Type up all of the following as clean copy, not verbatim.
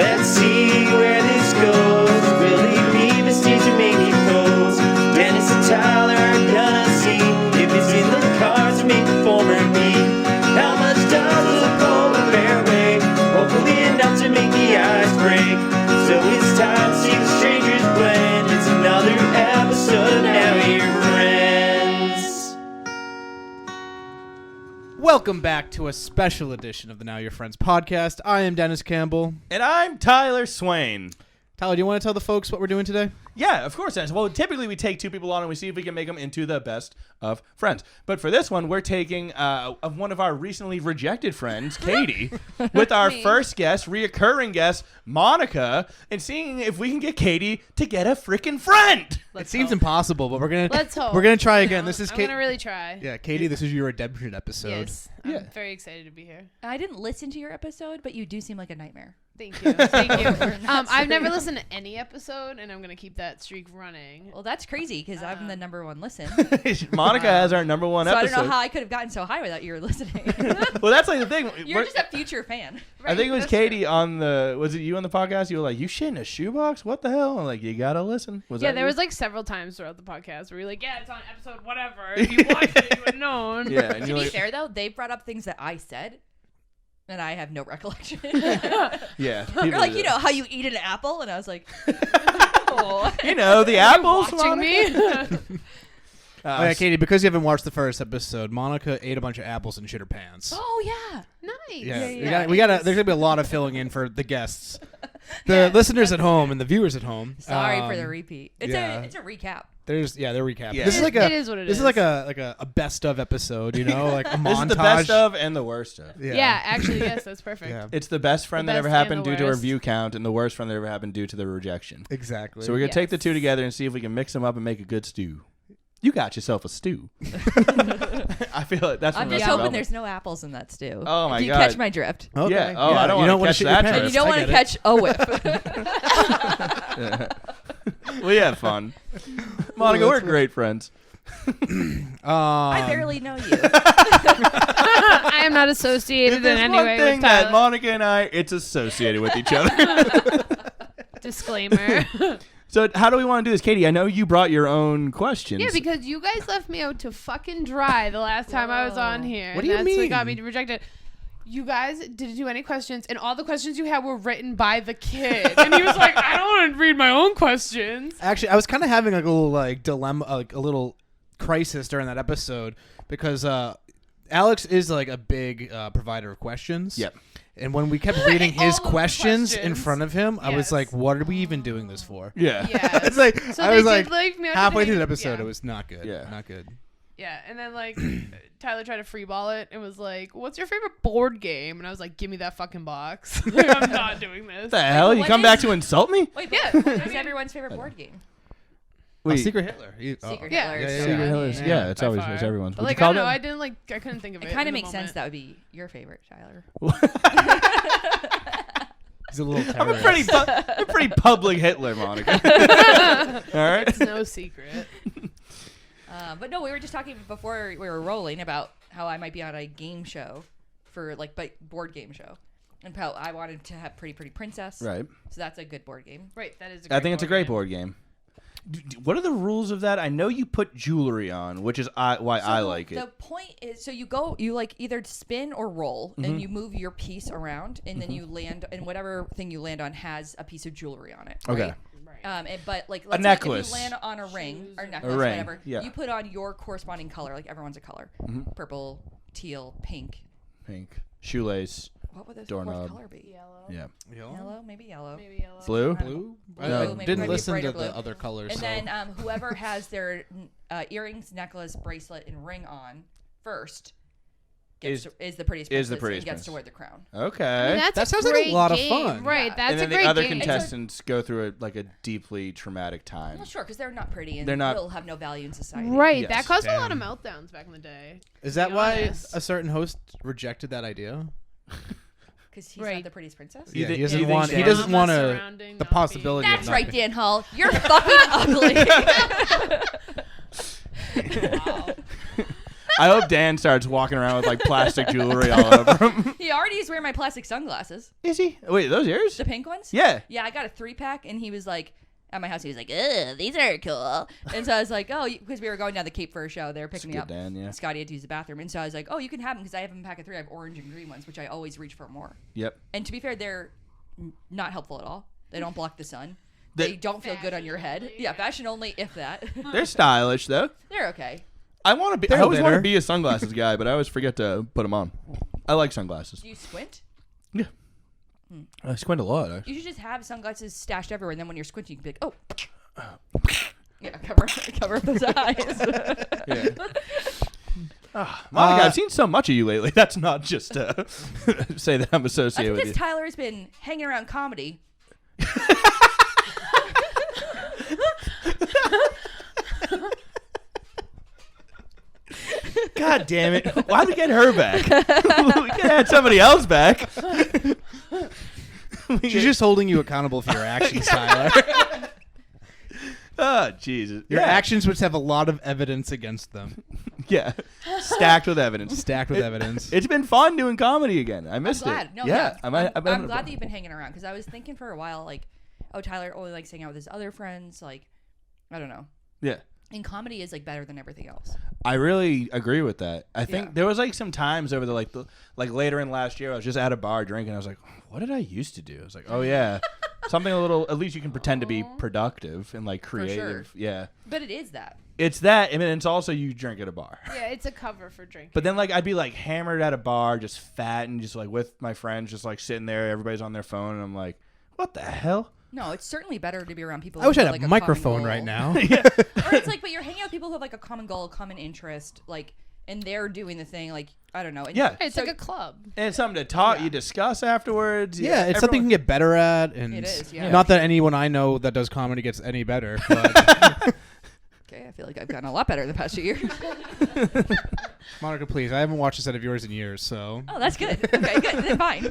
Let's see where this goes. Will he be mistakes or maybe pose? Dennis and Tyler are gonna see if it's in the cards to make the former beat. How much does the polar bear weigh? Hopefully enough to make the ice break. So it's time to see the strangers blend. It's another episode of Now Your Friends. Welcome back to a special edition of the Now Your Friends podcast. I am Dennis Campbell. And I'm Tyler Swain. Tyler, do you want to tell the folks what we're doing today? Yeah, of course, Dennis. Well, typically we take two people on and we see if we can make them into the best of friends. But for this one, we're taking of one of our recently rejected friends, Katie, with our first guest, reoccurring guest, Monica, and seeing if we can get Katie to get a freaking friend. It seems impossible, but Let's hope. We're gonna try again. This is I'm gonna really try. Yeah, Katie, this is your redemption episode. Yes, I'm very excited to be here. I didn't listen to your episode, but you do seem like a nightmare. Thank you. Thank you. I've never listened to any episode, and I'm gonna keep that streak running. Well, that's crazy because I'm the number one listen. Monica has our number one so episode. I don't know how I could have gotten so high without you listening. Well, that's like the thing. You're just a future fan. I think it was Katie on the. Was it you on the podcast? You were like, "You shit in a shoebox? What the hell?" I'm like, "You gotta listen." There was like several times throughout the podcast where you're like, "Yeah, it's on episode whatever." If you watched it, you would have known. Yeah. And To you're be like, fair, though, they brought up things that I said, and I have no recollection. yeah. You're like, you know how you eat an apple, and I was like, oh. You know the apples. Watching me. Yeah, Katie, because you haven't watched the first episode, Monica ate a bunch of apples and shit her pants. Oh yeah. Nice. Yeah, we gotta. There's gonna be a lot of filling in for the guests, the listeners at home, and the viewers at home. Sorry for the repeat. It's yeah. a recap. They're recapping. Yeah. This is like a. It is what it This is like a best of episode, you know, like a montage. This is the best of and the worst of. Yeah, actually, yes, that's perfect. Yeah. It's the best friend The that ever best and happened the due to her worst. view count, and the worst friend that ever happened due to the rejection. Exactly. So we're gonna take the Yes. two together and see if we can mix them up and make a good stew. You got yourself a stew. I feel like that's. I'm what just that's hoping about. there's no apples in that stew. Oh my If you God. catch my drift. Okay. Yeah. Oh, I don't you wanna wanna catch shit that your drift. And you don't I want to get it. catch a whip. We have fun. Monica, we're great friends. I barely know you. I am not associated If there's in any one way thing with that Tyler. Monica and I, it's associated with each other. Disclaimer. So how do we want to do this, Katie? I know you brought your own questions. Yeah, because you guys left me out to fucking dry the last time I was on here. What and do you that's what mean? got me rejected. You guys didn't do any questions, and all the questions you had were written by the kid. And he was like, I don't want to read my own questions. Actually, I was kind of having like a little like dilemma, like a little crisis during that episode because Alex is like a big provider of questions. Yep. And when we kept reading his All of the questions in questions. front of him, I was Yes. like, "What are we even doing this for?" Yeah. Yeah. It's like So I they was did like leave me out to halfway hang- through the episode, yeah. it was not good. Yeah. Not good. Yeah, and then like Tyler tried to freeball it and was like, "What's your favorite board game?" And I was like, "Give me that fucking box." I'm not doing this. What the hell? You what come is- back to insult me? Wait, Yeah. what was everyone's favorite board game? Oh, Secret Hitler. Secret Yeah. Hitler. Yeah, is yeah, so yeah. Secret funny. Hitler is- yeah, it's by always far. it's everyone's. But Would like, you call I don't know. them? I couldn't think of it. It kind in of the makes sense moment. that would be your favorite, Tyler. He's a little I'm a terrorist. pretty public Hitler, Monica. All right. It's no secret. But no, we were just talking before we were rolling about how I might be on a game show for like board game show. And how I wanted to have Pretty Pretty Princess. Right. So that's a good board game. Right, that is. I think it's a great board game. What are the rules of that? I know you put jewelry on, which is why I like The it. point is, so you like either spin or roll, and you move your piece around, and then you land, and whatever thing you land on has a piece of jewelry on it. Okay. Right? But like, let's necklace. say if you land on a ring or necklace, ring, whatever, yeah. you put on your corresponding color. Like everyone's a color: purple, teal, pink. Pink. Shoelace. What would the Doorknob. fourth color be? Yellow. Yeah. Yellow, maybe yellow. Maybe yellow. Blue? Blue? Blue, I maybe didn't maybe listen to brighter the blue. other colors. And so. then whoever has their earrings, necklace, bracelet, and ring on first is the prettiest princess is the prettiest and gets to princess. wear the crown. Okay. That's That a sounds like a great lot of game. fun. Right, Yeah. that's and then a great the other game. contestants go through a deeply traumatic time. Well, sure, because they're not pretty and They're not- will have no value in society. Right, Yes. that caused a lot Damn. of meltdowns back in the day. Is that be why honest. a certain host rejected that idea? Because he's Right. not the prettiest princess. You Yeah, thi- he doesn't you think want. so? He doesn't Drama want surrounding the not possibility. being- of That's not right, being- Dan Hull. You're fucking ugly. Wow. I hope Dan starts walking around with like plastic jewelry all over him. He already is wearing my plastic sunglasses. Is he? Wait, those yours? The pink ones? Yeah. Yeah, I got a 3-pack, and he was like, at my house, he was like, ugh, these are cool. And so I was like, oh, because we were going down the Cape for a show. They were picking me Good up. Dan, yeah. Scotty had to use the bathroom. And so I was like, oh, you can have them because I have them in a pack of 3. I have orange and green ones, which I always reach for more. Yep. And to be fair, they're not helpful at all. They don't block the sun. They don't feel good on your head. Only, Yeah, fashion only, if that. They're stylish though. They're okay. I want to be. They're I always want to litter. be a sunglasses guy, but I always forget to put them on. I like sunglasses. Do you squint? Yeah. I squint a lot. You should just have sunglasses stashed everywhere, and then when you're squinting, you can be like, oh. Yeah, cover up those eyes. Yeah. Monica, I've seen so much of you lately. That's not just to say that I'm That's associated with because you. Tyler has been hanging around comedy. God damn it! Why'd we get her back? We could have had somebody else back. She's just holding you accountable for your actions, Tyler. Oh Jesus! Your Yeah. actions, which have a lot of evidence against them, Yeah, stacked with evidence. stacked with evidence. It's been fun doing comedy again. I missed Glad. it. No, yeah, I'm I'm glad that you've been hanging around because I was thinking for a while, like, oh, Tyler only likes hanging out with his other friends. Like, I don't know. Yeah. And comedy is like better than everything else. I really agree with that. I think Yeah. there was like some times over the like later in last year, I was just at a bar drinking. I was like, what did I used to do? I was like, oh yeah, something a little. At least you can pretend to be productive and like creative. Yeah, But it is that. it's that. I mean, it's also you drink at a bar. Yeah, it's a cover for drinking. But then like I'd be like hammered at a bar, just fat and just like with my friends, just like sitting there. Everybody's on their phone, and I'm like, what the hell? No, it's certainly better to be around people. I wish I who had have, a like, microphone common right goal. now. Or it's like, but you're hanging out with people who have like a common goal, common interest, like, and they're doing the thing. Like, I don't know. And Yeah. It's so- like a club. And it's something to talk, Yeah. you discuss afterwards. Yeah, it's something you can get better at, and It is, yeah. not that anyone I know that does comedy gets any better. But Okay, I feel like I've gotten a lot better the past 2 years. Monica, please, I haven't watched a set of yours in years, so Oh, that's good. Okay, good. Then fine.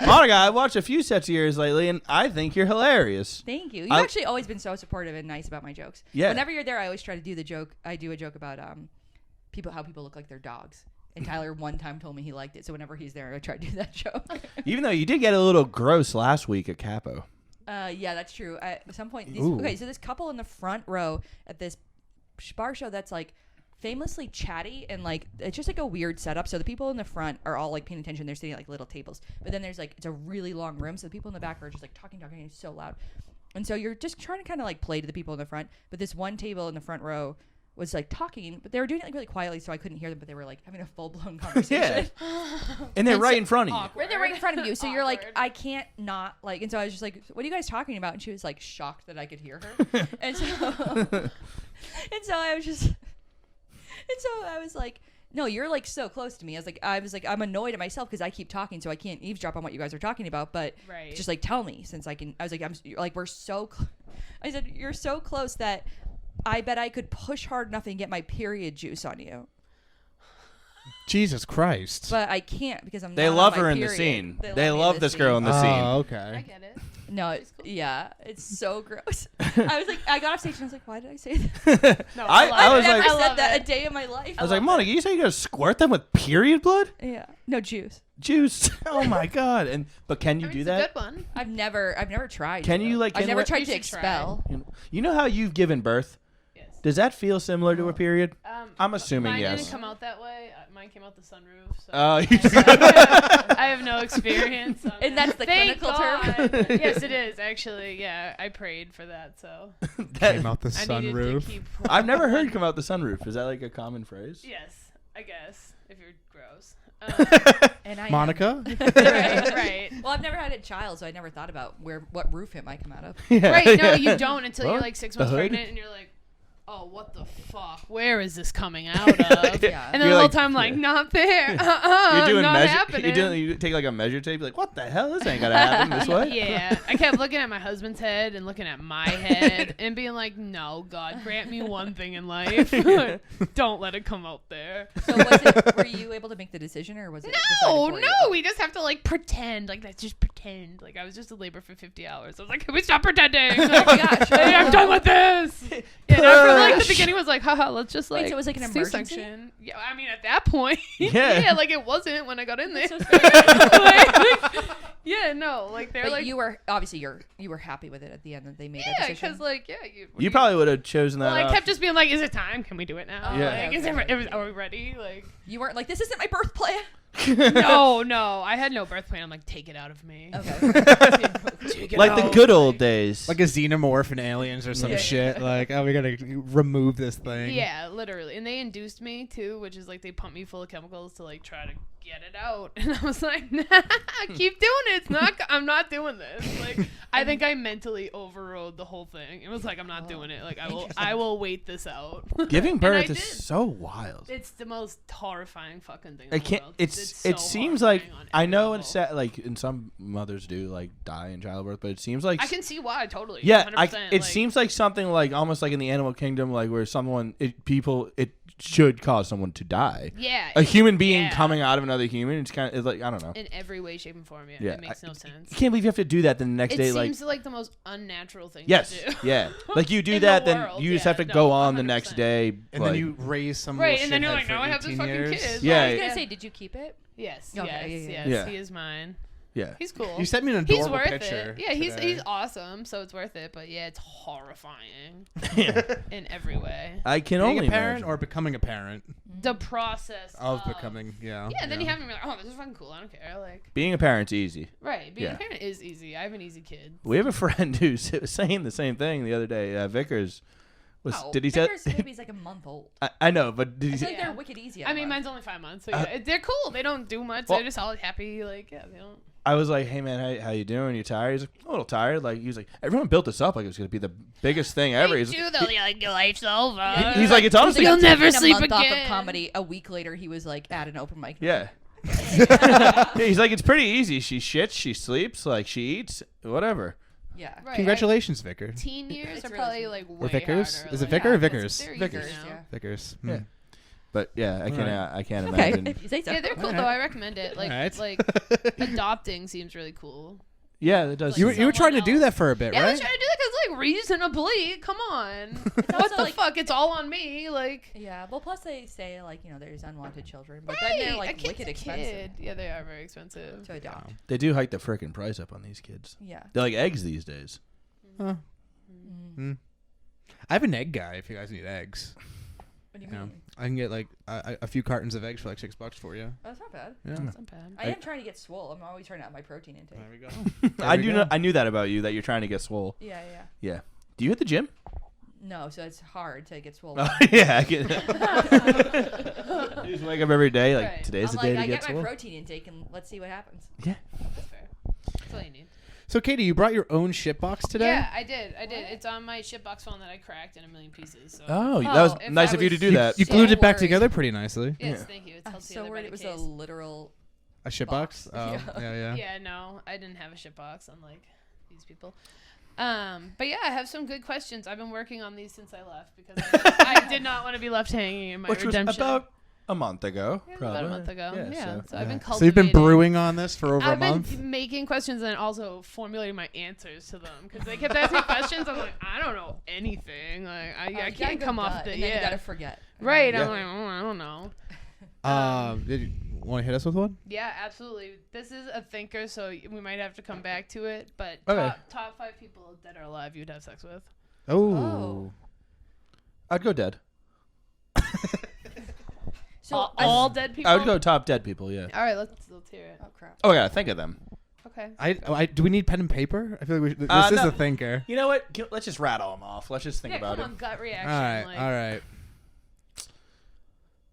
Monica, I've watched a few sets of yours lately, and I think you're hilarious. Thank you. You've I- actually always been so supportive and nice about my jokes. Yeah. Whenever you're there, I always try to do the joke. I do a joke about how people look like their dogs. And Tyler one time told me he liked it, so whenever he's there, I try to do that joke. Even though you did get a little gross last week at Capo. Yeah, that's true. At some point, Ooh. okay, so this couple in the front row at this bar show that's like famously chatty and like it's just like a weird setup. So the people in the front are all like paying attention. They're sitting at like little tables, but then there's like it's a really long room, so the people in the back are just like talking, and it's so loud. And so you're just trying to kind of like play to the people in the front. But this one table in the front row was like talking, but they were doing it like really quietly, so I couldn't hear them. But they were like having a full blown conversation. And they're And right so- in front of you. Awkward. They're right in front of you, so you're like, Awkward. I can't not like. And so I was just like, "What are you guys talking about?" And she was like shocked that I could hear her. and so I was just, and so I was like, "No, you're like so close to me." I was like, I'm annoyed at myself because I keep talking, so I can't eavesdrop on what you guys are talking about. But Right. just like tell me, since I can. I was like, you're like we're so. I said you're so close that I bet I could push hard enough and get my period juice on you. Jesus Christ. But I can't because I'm They not love on my her in the period. scene. They They me in love the this girl in scene. the scene. Oh, I okay. get it. No, She's cool. yeah, it's so gross. I was like, I got off stage and I was like, why did I say that? No, I love was it. like- Never I said love that it. a day in my life. I was like, Monica, you say you gotta squirt them with period blood? Yeah, no juice. Juice. Oh my god. But can you I mean, do it's that? a good one. I've never tried. Can to. you, like, I've never inlet- tried You to should try. expel. You know how you've given birth? Yes. Does that feel similar to a period? I'm assuming mine yes. didn't come out that way. Mine came out the sunroof. So Oh, I have no experience. On And that. that's the Thank clinical term. God. Yes, it is actually. Yeah, I prayed for that, so Came out the I needed to sunroof. keep. I've never heard come out the sunroof. Is that like a common phrase? Yes, I guess if you're gross. And I am. Monica? Right. Well, I've never had a child, so I never thought about what roof it might come out of. Yeah. Right. No, you don't until Well, you're like 6 the months hood. pregnant, and you're like, oh, what the fuck? Where is this coming out of? Yeah. And then You're the whole like- time, like, not there. You're doing not measure. happening. You take like a measure tape. You're like, what the hell? This ain't gonna happen this way. Yeah, I kept looking at my husband's head and looking at my head and being like, "No, God, grant me one thing in life. Don't let it come out there." So was it? Were you able to make the decision, or was it? decided No, for you? no, we just have to like pretend. Like let's just pretend. pretend. Like, I was just in labor for 50 hours. I was like, can we stop pretending? Like, gosh. hey, I'm done with this. Yeah, and after, like, the beginning was like, haha, let's just, like, Wait, so it was like an emergency? C-section. Yeah, I mean, at that point. Yeah. like, it wasn't when I got in there. So scary. Yeah, no, like, they're But like, you were obviously you were happy with it at the end that they made that yeah, decision. because, like, yeah. You probably would have chosen that. Well, I off. kept just being like, is it time? Can we do it now? Yeah. Like, Okay. are we ready? Like, You weren't like, this isn't my birth plan. no. I had no birth plan. I'm like, take it out of me. Okay. Take it like the out. good old days. Like a xenomorph in Aliens or some Yeah. shit. Like, oh, we gotta remove this thing. Yeah, literally. And they induced me too, which is like they pumped me full of chemicals to like try to get it out. And I was like, nah, keep doing it. It's not. I'm not doing this. Like, I think I mentally overrode the whole thing. It was like, I'm not doing it. Like, I will wait this out. Giving And birth I is did. so wild. It's the most horrifying fucking thing. I in the can't. world. It so seems like horrifying on I every know level. it's sad. Like, and some mothers do like die in childbirth, but it seems like I can see why totally. yeah. 100%, It like, seems like something like almost like in the animal kingdom, like where it should cause someone to die. Yeah. A human being yeah. coming out of another human. It's kind of it's like I don't know. in every way, shape, and form. Yeah, Yeah, it makes no sense. You can't believe you have to do that the next It day. seems Like like the most unnatural thing yes, to do. yeah. Like you do In that, the then world, you just yeah, have to no, go on the next 100%. day. And like, then you raise some Right, little and then you're shithead like, for now I have this 18 fucking years. kid. Yeah. I was Like, gonna say, did you keep it? Yes, Okay, yes, yeah, yes. yeah. He is mine. yeah. He's cool. You sent me an He's adorable worth picture. it. Yeah, today. he's awesome, so it's worth it. But yeah, it's horrifying in every way. I can Being only a parent imagine. or becoming a parent The process of becoming. Yeah. Yeah, and then you have me like, oh, this is fucking cool. I don't care. Like, Being a parent's easy. right? Being Yeah. a parent is easy. I have an easy kid. We have a friend who's saying the same thing the other day. Vickers was. Oh, Did he say? Vickers' baby's like a month old. I know, but did he I feel say? like they're wicked easy. I mean, mine's only 5 months, so yeah, they're cool. They don't do much. Well- They're just all happy. Like, yeah, they don't. I was like, "Hey man, how you doing? You tired?" He's like, "A little tired." Like he was like, "Everyone built this up like it was gonna be the biggest thing ever." He's, do though. Like, your life's over. he's like, "It's honestly." You'll never Taking a sleep month off again. of comedy. A week later, he was like at an open mic. Yeah. Yeah, he's like, "It's pretty easy. She shits, she sleeps, like she eats, whatever." Yeah. Right, Congratulations, Vicker. Teen years It's are really probably sweet. like Or way Vickers? harder. Is it like, Vicker or yeah, Vickers? they're Vickers, easy now. yeah. Vickers. Yeah. But yeah, I can't Okay, imagine. if you say so. Yeah, they're cool Alright. though. I recommend it. Like, Alright. like adopting seems really cool. Yeah, that does. You Like, were trying to someone do that for a bit, Yeah, I right? was trying to do that because, like, reasonably. Come on. what also, the like- fuck? It's all on me. Like, Yeah, well, plus they say like there's unwanted children, but right, then they're a like kid's wicked a expensive kid. Yeah, they are very expensive. to adopt. They do hike the frickin' price up on these kids. Yeah. They're like eggs these days. Huh. Mm. I have an egg guy if you guys need eggs. What do you Yeah. mean? I can get like a few cartons of eggs for like $6 for you. Oh, that's not bad. Yeah. That's not bad. I am trying to get swole. I'm always trying to up my protein intake. There we go. There I we do. go. I knew that about you. That you're trying to get swole. Yeah, yeah. Yeah. Do you hit the gym? No, so it's hard to get swole. Yeah. I can. You just wake up every day like Right. today's I'm the day like, to I get get my swole. protein intake and let's see what happens. Yeah. That's fair. That's all you need. So, Katie, you brought your own shit box today? Yeah, I did. It's on my shitbox phone that I cracked in a million pieces. So. Oh, that was if nice I of you to was- do that. You So glued it back worried. together pretty nicely. Yes, Yeah. thank you. It's I'm held so together by worried the it was case. a literal. A shit Box. box? Oh, yeah. Yeah, no, I didn't have a shitbox, unlike these people. But yeah, I have some good questions. I've been working on these since I left because I did not want to be left hanging in my Which was redemption. about a month ago. It was Probably. about a month ago. Yeah, so I've been So cultivating. you've been brewing on this for over I've a month? been making questions and also formulating my answers to them because they kept asking questions. I'm like, I don't know anything. Like, I can't come off the And then you yeah. gotta forget. Right. Yeah. I'm like, oh, I don't know. Did you want to hit us with one? Yeah, absolutely. This is a thinker, so we might have to come back to it. But Okay. top 5 people dead or alive you'd have sex with. Oh. I'd go dead. So all dead people. I would go top dead people. Yeah. All right, let's hear it. Oh crap. Oh, I gotta think of them. Okay. I do we need pen and paper? I feel like this is no. a thinker. You know what? Let's just rattle them off. Let's just think Yeah, about come on, gut All reaction. right, like, all right.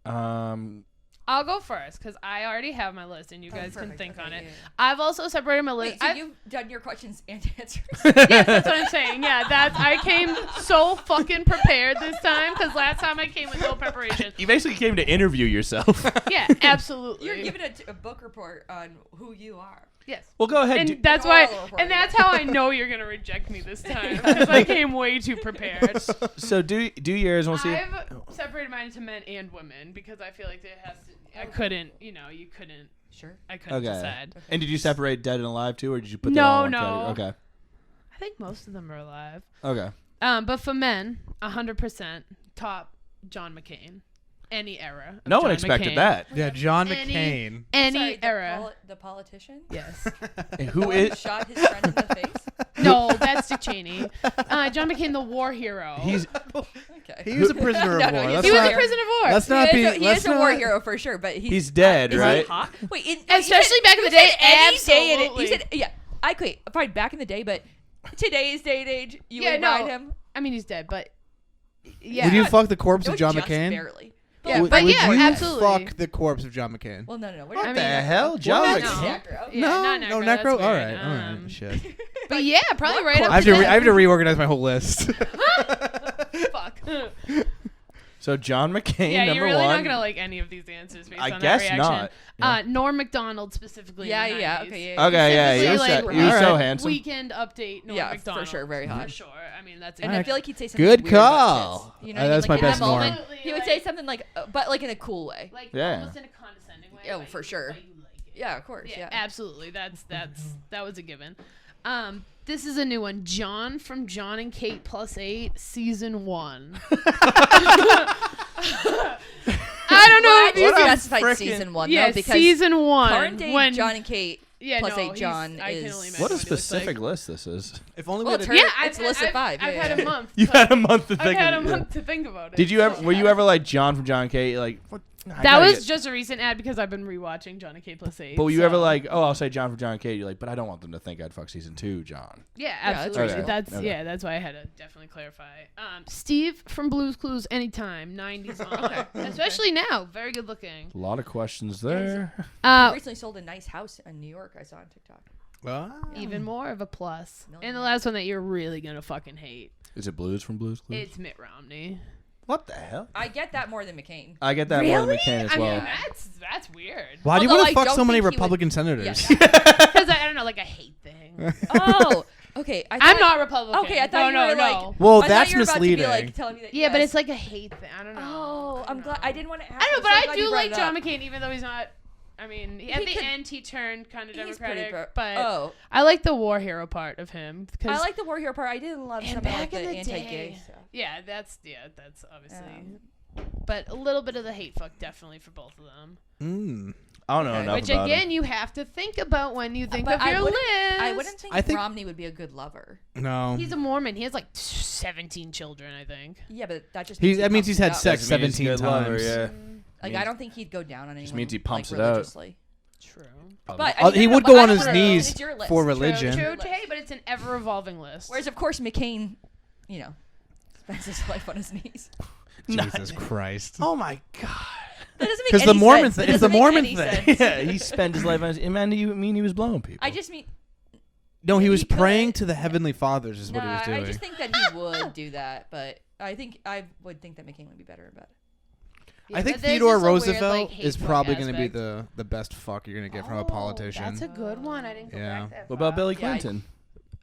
it. I'll go first because I already have my list, and you Oh, guys can perfect. think Okay, on it. yeah, yeah. I've also separated my list. Wait, so I've- you've done your questions and answers? Yes, that's what I'm saying. Yeah, I came so fucking prepared this time because last time I came with no preparation. You basically came to interview yourself. Yeah, absolutely. You're giving a book report on who you are. Yes. Well, go ahead. And that's An why, oral report, and that's how I know you're gonna reject me this time because I came way too prepared. So do yours, and we'll see. I've separated mine into men and women because I feel like it has to. I couldn't. You couldn't. Sure. I couldn't Okay. decide. And did you separate dead and alive too, or did you put them all in one No. category? I think most of them are alive. Okay. But for men, 100% top John McCain. Any era. Of No one John expected McCain. that. Yeah, John Any- McCain. Any Sorry, era. The politician? Yes. Who Who is? shot his friend in the face? No, that's Dick Cheney. John McCain, the war hero. He's Okay. He was a prisoner of No, war. he Let's he was not- a prisoner of war. Let's not be. He let's is a war not- hero for sure, but He's dead, is right? He hot? Wait, Especially back in the day, absolutely. You said yeah. I quit. Fine, back in the day, but today's day and age, you Yeah, would no. ride him. I mean, he's dead, but yeah. Would you fuck the corpse It of was John just McCain? barely. Yeah, Would- but would yeah, you absolutely. fuck the corpse of John McCain? Well, no. We're What not the doing hell, John What? McCain? Necro. Yeah, no, not no necro. That's necro. All weird. right, all right. Shit. But yeah, probably right up I there. have to reorganize my whole list. Fuck. So John McCain, Yeah, number you're really one. not gonna like any of these answers based I on guess that reaction. not. Norm Macdonald specifically. Yeah, in the yeah, 90s. okay, yeah. Okay, yeah, he was, Specifically, he was like, so alright. handsome. Weekend update. Norm Yeah, for Macdonald. sure, very hot. For sure. I mean, that's. And it. I feel like he'd say something Good weird about call. tits. You know what I mean? That's Like, my in best the moment, Norm. he would say something like, but like in a cool way. like Yeah. almost in a condescending way. Oh, but for you- sure. but you like it. Yeah, of course. Yeah, Yeah. absolutely. That was a given. This is a new one. John from John and Kate +8, season 1. I don't know if You you can. specified frickin- season 1 Yeah, though, because season 1. current day when John and Kate yeah, plus no, 8 he's- John I can is. only imagine What a what he looks specific like. list this is. If only Well, we had turn- a, Yeah, It's a list of 5. I've yeah, had yeah. a month. You had a month to I've think had a of it. month to think about it. Did you ever? Were you ever like John from John and Kate? Like what? I That gotta was get- just a recent ad because I've been rewatching John and Kate +8. But were you so- ever like, oh, I'll say John from John and Kate? You're like, but I don't want them to think I'd fuck season 2, John. Yeah, that's absolutely. reasonable. That's Okay. yeah, that's why I had to definitely clarify. Steve from Blue's Clues, anytime, 90s on, especially now, very good looking. A lot of questions there. He recently sold a nice house in New York. I saw on TikTok. Even more of a plus. And the Millionaire. last one that you're really gonna fucking hate, Is it Blues from Blues Clues? it's Mitt Romney. What the hell? I get that more than McCain. I get that more than McCain as I well. mean, that's weird. Why do you Although want to I fuck don't so many think he would- Republican senators? Because I don't know, like a hate thing. Oh, okay. I'm not Republican. Okay, I thought no, you were no, like. no. Well, I thought that's you were about to be, misleading. like, telling me that, Yeah, but yes. it's like a hate thing. I don't know. Oh, I'm glad. I didn't want to ask. I don't know, I'm but so I glad you do brought like it John up. McCain, even though he's not. I mean, at the could- end he turned kind of He's pretty Democratic, pro- but Oh, I like the war hero part of him. I like the war hero part. I didn't love And some of back like, the in the anti-gay day- stuff. Yeah, that's obviously. But a little bit of the hate fuck definitely for both of them. I don't know Okay. enough Which about again, him. you have to think about when you think But of I your wouldn't- list. I wouldn't think, I think- Romney would be a good lover. No. He's a Mormon. He has like 17 children, I think. Yeah, but that just That means he's had pumps it sex Doesn't mean he's a 17 good lover, times. yeah. out. Like I don't think he'd go down on anyone. means he pumps like, it out. religiously. True. But Oh, he would go on his True. knees It's your list. for True, religion. true. True, hey, but it's an ever evolving list. Whereas of course McCain, spends his life on his knees. Jesus Christ. Oh my god. That doesn't make 'Cause any the Mormon sense. thing- That it's the doesn't make Mormon any thing. sense. Yeah, he spent his life on his. Man, you mean he was blowing people? I just mean No, he was He could. praying to the heavenly fathers is what he was I doing. just think that he would do that, but I would think that McCain would be better about it. I think but there's Theodore just a weird, Roosevelt like, is hate probably fuck going to be aspect. the best fuck you're going to get from a Oh, politician. That's a good one. I didn't go Yeah. back that What about far. Billy Yeah, Clinton?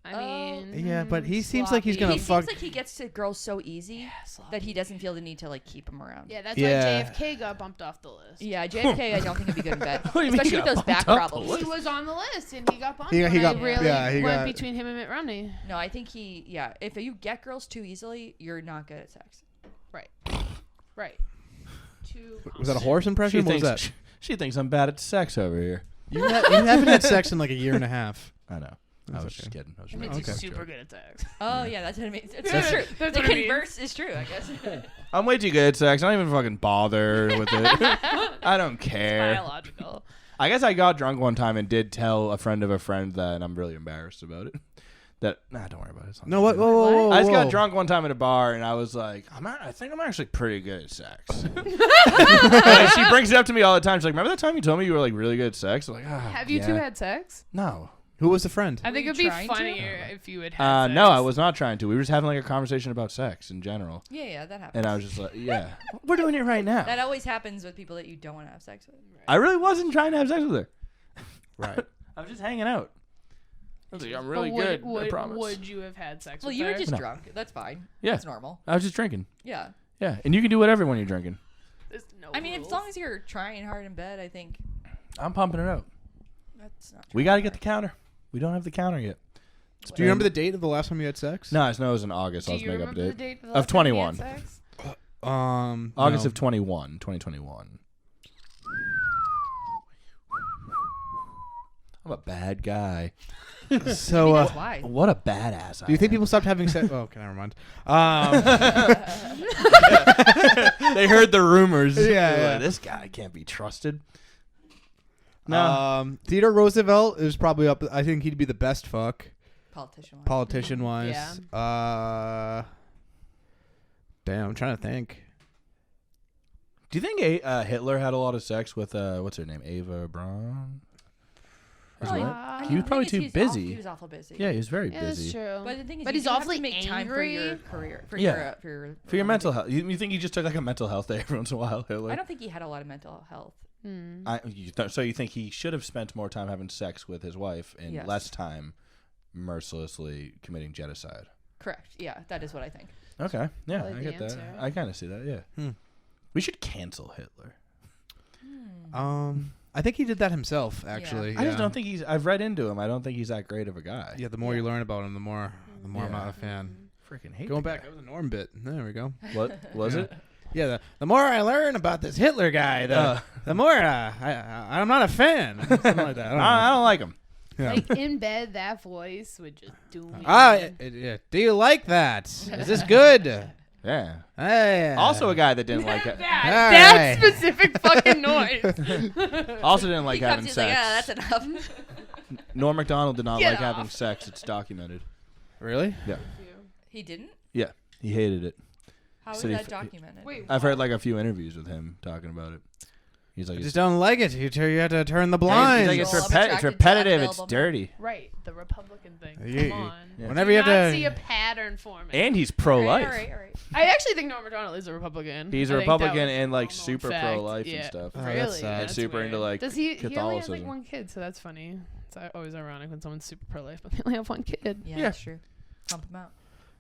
I mean, Yeah, but he seems like he's sloppy. gonna He fuck- seems like he gets to girls so easy that he doesn't feel the need to like keep them around. Yeah, that's Yeah. why JFK got bumped off the list. Yeah, JFK, I don't think he'd be good in bed, What do you mean especially he with got those back bumped off the problems. He was on the list and he got bumped. He when got- I really yeah, he went got- between him and Mitt Romney. No, I think if you get girls too easily, you're not good at sex. Right. Right. Too Was that a horse impression? What was that? She thinks I'm bad at sex over here. You haven't had sex in like a year and a half. I know. I That's was okay. just kidding. I was It making means a he's joke. super good at sex. Oh yeah, that's what it means. It's That's- true. that's The what it means. converse is true, I guess. I'm way too good at sex. I don't even fucking bother with it. I don't care. Biological. I guess I got drunk one time and did tell a friend of a friend that, and I'm really embarrassed about it. Don't worry about it. It's not No, that what? big. Whoa. I just got drunk one time at a bar, and I was like, I think I'm actually pretty good at sex. And she brings it up to me all the time. She's like, remember that time you told me you were like really good at sex? I'm like, Have you yeah. two had sex? No. Who was the friend? I think you it'd be trying to? funnier if you had had sex. No, I was not trying to. We were just having like a conversation about sex in general. Yeah, that happens. And I was just like, yeah. We're doing it right now. That always happens with people that you don't want to have sex with. I really wasn't trying to have sex with her. Right. I was just hanging out. I was like, I'm really But good. I promise. Would you have had sex Well, with you her? were just No. drunk. That's fine. Yeah. That's normal. I was just drinking. Yeah. Yeah. And you can do whatever when you're drinking. There's no. I mean, rules. as long as you're trying hard in bed, I think I'm pumping it out. that's not. We got to get the counter. We don't have the counter yet. Do you remember the date of the last time you had sex? No, I know it was in August. Do I'll just you make up remember a the date. date Of last time you had 21. sex? August no. of 2021. I'm a bad guy. So, That's why. What a badass. do you think people stopped having sex? Oh, okay, never mind. They heard the rumors? Yeah, They're yeah. like, this guy can't be trusted. No. Theodore Roosevelt is probably up. I think he'd be the best fuck, Politician. politician wise. Yeah. Damn, I'm trying to think. Do you think Hitler had a lot of sex with what's her name, Ava Braun? His Well, wife? I He mean, was the probably thing too is, he busy. was awful busy. Yeah, he was very Yeah, busy. that's true. But the thing is, But you he's do have awfully to make time for your angry. career, for Yeah. your For your mental health. You think he just took like a mental health day every once in a while, Hitler? I don't think he had a lot of mental health. So you think he should have spent more time having sex with his wife and Yes. less time mercilessly committing genocide? Correct. Yeah, that is what I think. Okay. Yeah, Probably I the get that. answer. I kind of see that, yeah. We should cancel Hitler. I think he did that himself. Actually, I just don't think I've read into him. I don't think he's that great of a guy. Yeah, the more you learn about him, the more I'm not a fan. Freaking hate Going the back, guy. that was a Norm bit. There we go. What was it? Yeah, the more I learn about this Hitler guy, the more I'm not a fan. Something like that. I don't like him. Yeah. Like in bed, that voice would just do me. Yeah. Do you like that? Is this good? Yeah. Hey. Also a guy that didn't like it. that Alright. specific fucking noise. Also didn't like He having comes, he's sex. like, yeah, that's enough. Norm Macdonald did not Get like having off. sex. It's documented. Really? Yeah. He didn't? Yeah. He hated it. How is Said he that f- documented? Wait, I've heard like a few interviews with him talking about it. He's like, I it's, just don't like it. You have to turn the he's blinds. like, it's, Well, I'm it's attracted to repetitive. It's unavailable. dirty. right, the Republican thing. Yeah. Come on. Yeah. Whenever Do you have not to see a pattern forming. And he's All pro-life. right, all right. I actually think Norm Macdonald is a Republican. He's I a think that Republican was and like well-known super fact. pro-life Yeah. and stuff. Oh, Really? that's sad. And That's super into, weird. like, Does he only has like Catholicism. one kid, so that's funny. It's always ironic when someone's super pro-life, but they only have one kid. Yeah, Yeah. that's true. Pump him out.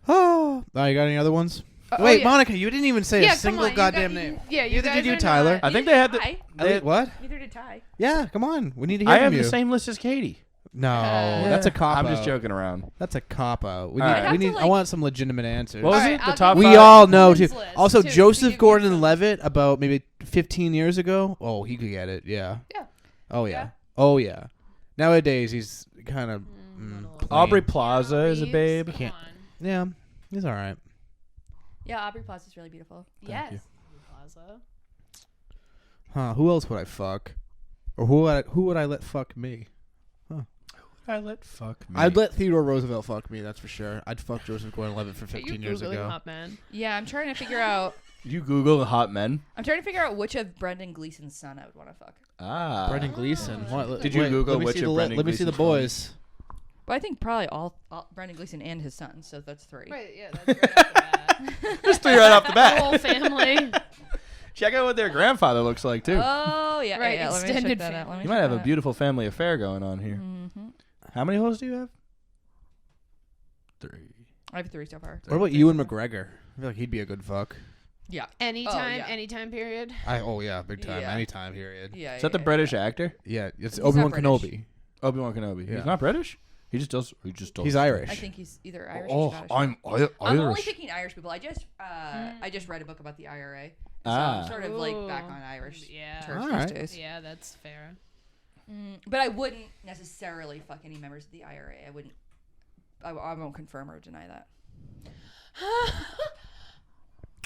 Oh, you got any other ones? Oh, Wait, yeah. Monica, you didn't even say Yeah, a come single on, you goddamn got- name. Yeah, you Neither guys did you, are Tyler. not- I think they had the. Hi. they- What? Neither did Ty. Yeah, come on. We need to hear I from have you. the same list as Katie. No, Yeah. that's a cop I'm out. just joking around. That's a cop out. We All need. right. We I'd have need. to, I like- want some legitimate answers. What was All it? right, The I'll top give We five? all know too. Women's list, Also, too, to Joseph give you Gordon-Levitt, about maybe 15 years ago. Oh, he could get it. Yeah. Yeah. Oh yeah. Yeah. Oh yeah. Nowadays he's kind of. Aubrey plain. Plaza is a Reeves, babe. come Can't- on. Yeah, he's all right. Yeah, Aubrey Plaza is really beautiful. Yes. you. Plaza. Huh? Who else would I fuck? Or who would I let fuck me? I let fuck me. I'd let Theodore Roosevelt fuck me. That's for sure. I'd fuck Joseph Gordon-Levitt for Are you 15 years Googling ago. hot man? Yeah, I'm trying to figure out. You Google hot men. I'm trying to figure out which of Brendan Gleeson's son I would want to fuck. Ah. Brendan Gleeson. What? Did you Google let me which see of the Brendan Let me see the Gleeson's boys. But I think probably all Brendan Gleeson and his son, so that's 3. Right, yeah, that's right off the bat. Just 3 right off the The bat. whole family. Check out what their grandfather looks like too. Oh yeah, Right, yeah. Let me check extended that out. family. You might have a beautiful family affair going on here. Mm-hmm. How many hoes do you have? 3. I have 3 so far. What about Ewan McGregor? I feel like he'd be a good fuck. Yeah. Anytime, yeah. anytime period. Oh yeah, big time. Yeah. Anytime period. Yeah. Is that the British actor? Yeah, it's He's Obi-Wan not Kenobi. British. Obi-Wan Kenobi. Yeah. He's not British? He just does. He's Irish. I think he's either Irish Oh, or Scottish. I'm I'm only Irish. picking Irish people. I just read a book about the IRA. So Ah. I'm sort of like back Ooh. on Irish Yeah. church Alright. these days. Yeah, that's fair. But I wouldn't necessarily fuck any members of the IRA. I wouldn't. I won't confirm or deny that.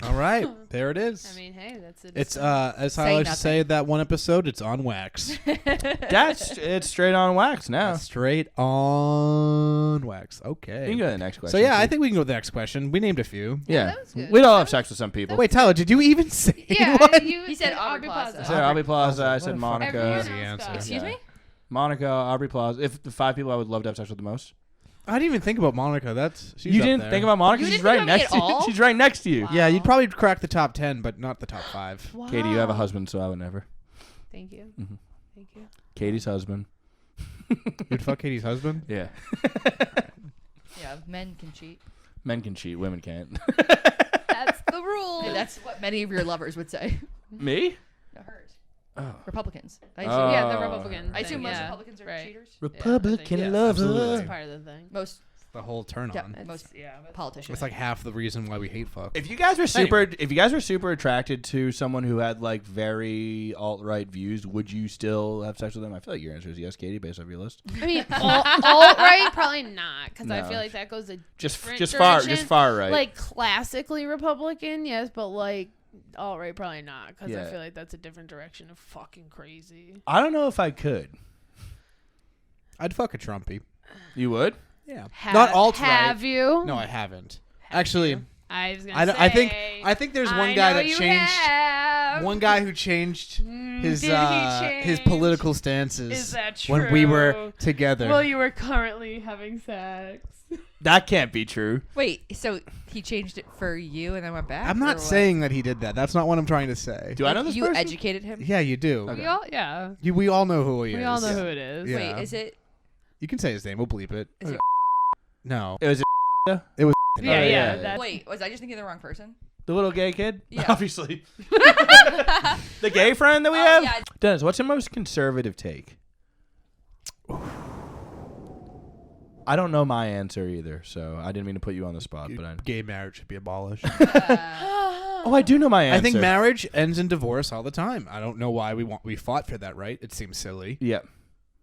All right, there it is. I mean, hey, that's it. It's as I Say like to nothing. say that one episode, it's on wax. It's straight on wax now. Straight on wax. You Okay. can go to the next question. So yeah, I too. think we can go to the next question. We named a few. Yeah, that was good. we'd all That have was- sex with some people. Wait, Tyler, did you even say Yeah, what? you He said Aubrey Plaza. I said Aubrey Plaza. I said What a fucking Monica. Everyone Easy else answer. got it. Excuse me? Monica, Aubrey Plaza. If the 5 people I would love to have sex with the most. I didn't even think about Monica. She's You up didn't there. think about Monica? You She's didn't right think about me next at to you. all? She's right next to you. Yeah, you'd probably crack the top 10, but not the top 5. Wow. Katie, you have a husband, so I would never. Thank you. Mhm. Thank you. Katie's husband. You'd fuck Katie's husband? Yeah. Yeah, men can cheat. Men can cheat, women can't. That's the rule. And that's what many of your lovers would say. Me? No, hers. Oh. Republicans. I Oh. assume, Yeah, the Republican. I assume thing, most yeah. Republicans are Right. cheaters. Republican Yeah, lover. absolutely. That's part of the thing. Most The whole turn on. most But politicians. It's like half the reason why we hate fuck. If you guys were super attracted to someone who had like very alt-right views, would you still have sex with them? I feel like your answer is yes, Katie, based off your list. I mean, alt-right probably not, because I No. feel like that goes a Just different far direction. right. Like classically Republican, yes, but like alt-right probably not, because Yeah. I feel like that's a different direction of fucking crazy. I don't know if I could. I'd fuck a Trumpy. You would? Yeah. Not alt-right. Have you? No, I haven't. Actually, I was gonna I, say. don't- I think there's one guy know that you changed. have. One guy who changed his did he his change? political stances Is that when we were true? together. Well, you were currently having sex. That can't be true. Wait, so he changed it for you and then went back? I'm or not what? saying that he did that. That's not what I'm trying to say. Do I know this You person? educated him? Yeah, you do. Okay. We all, yeah. We all know who he is. We all know who it is. Yeah. Wait, is it? You can say his name. We'll bleep it. Is it No. It was Yeah, Oh, yeah. yeah. That's, wait, was I just thinking of the wrong person? the little gay kid? Yeah. Obviously. The gay friend that we have? Yeah. Dennis, what's your most conservative take? I don't know my answer either, so I didn't mean to put you on the spot, but I... Gay marriage should be abolished. Oh, I do know my answer. I think marriage ends in divorce all the time. I don't know why we fought for that, right? It seems silly. Yeah.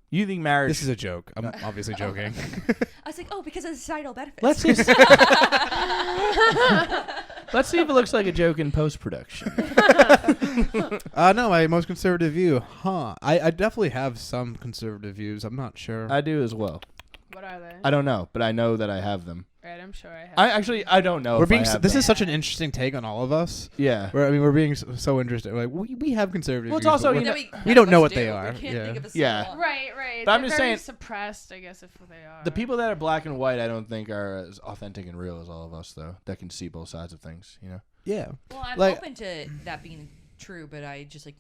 You think marriage... This is a joke. I'm obviously joking. I was like, oh, because of the societal benefits. Let's see. Let's see if it looks like a joke in post-production. No, my most conservative view. I definitely have some conservative views. I'm not sure. I do as well. what are they? I don't know, but I know that I have them. Right, I'm sure I have. I don't know. We're if being. I have This them. is such an interesting take on all of us. Yeah. We're being so interested. Like we have conservative Well, it's views. also, but you we're- know- we don't know none what of they us are. We can't Yeah. think of a Yeah. single one. Right. But I'm They're just very saying- suppressed, I guess, if they are. The people that are black and white, I don't think are as authentic and real as all of us, though. That can see both sides of things, you know. Yeah. Well, I'm Like- open to that being true, but I just like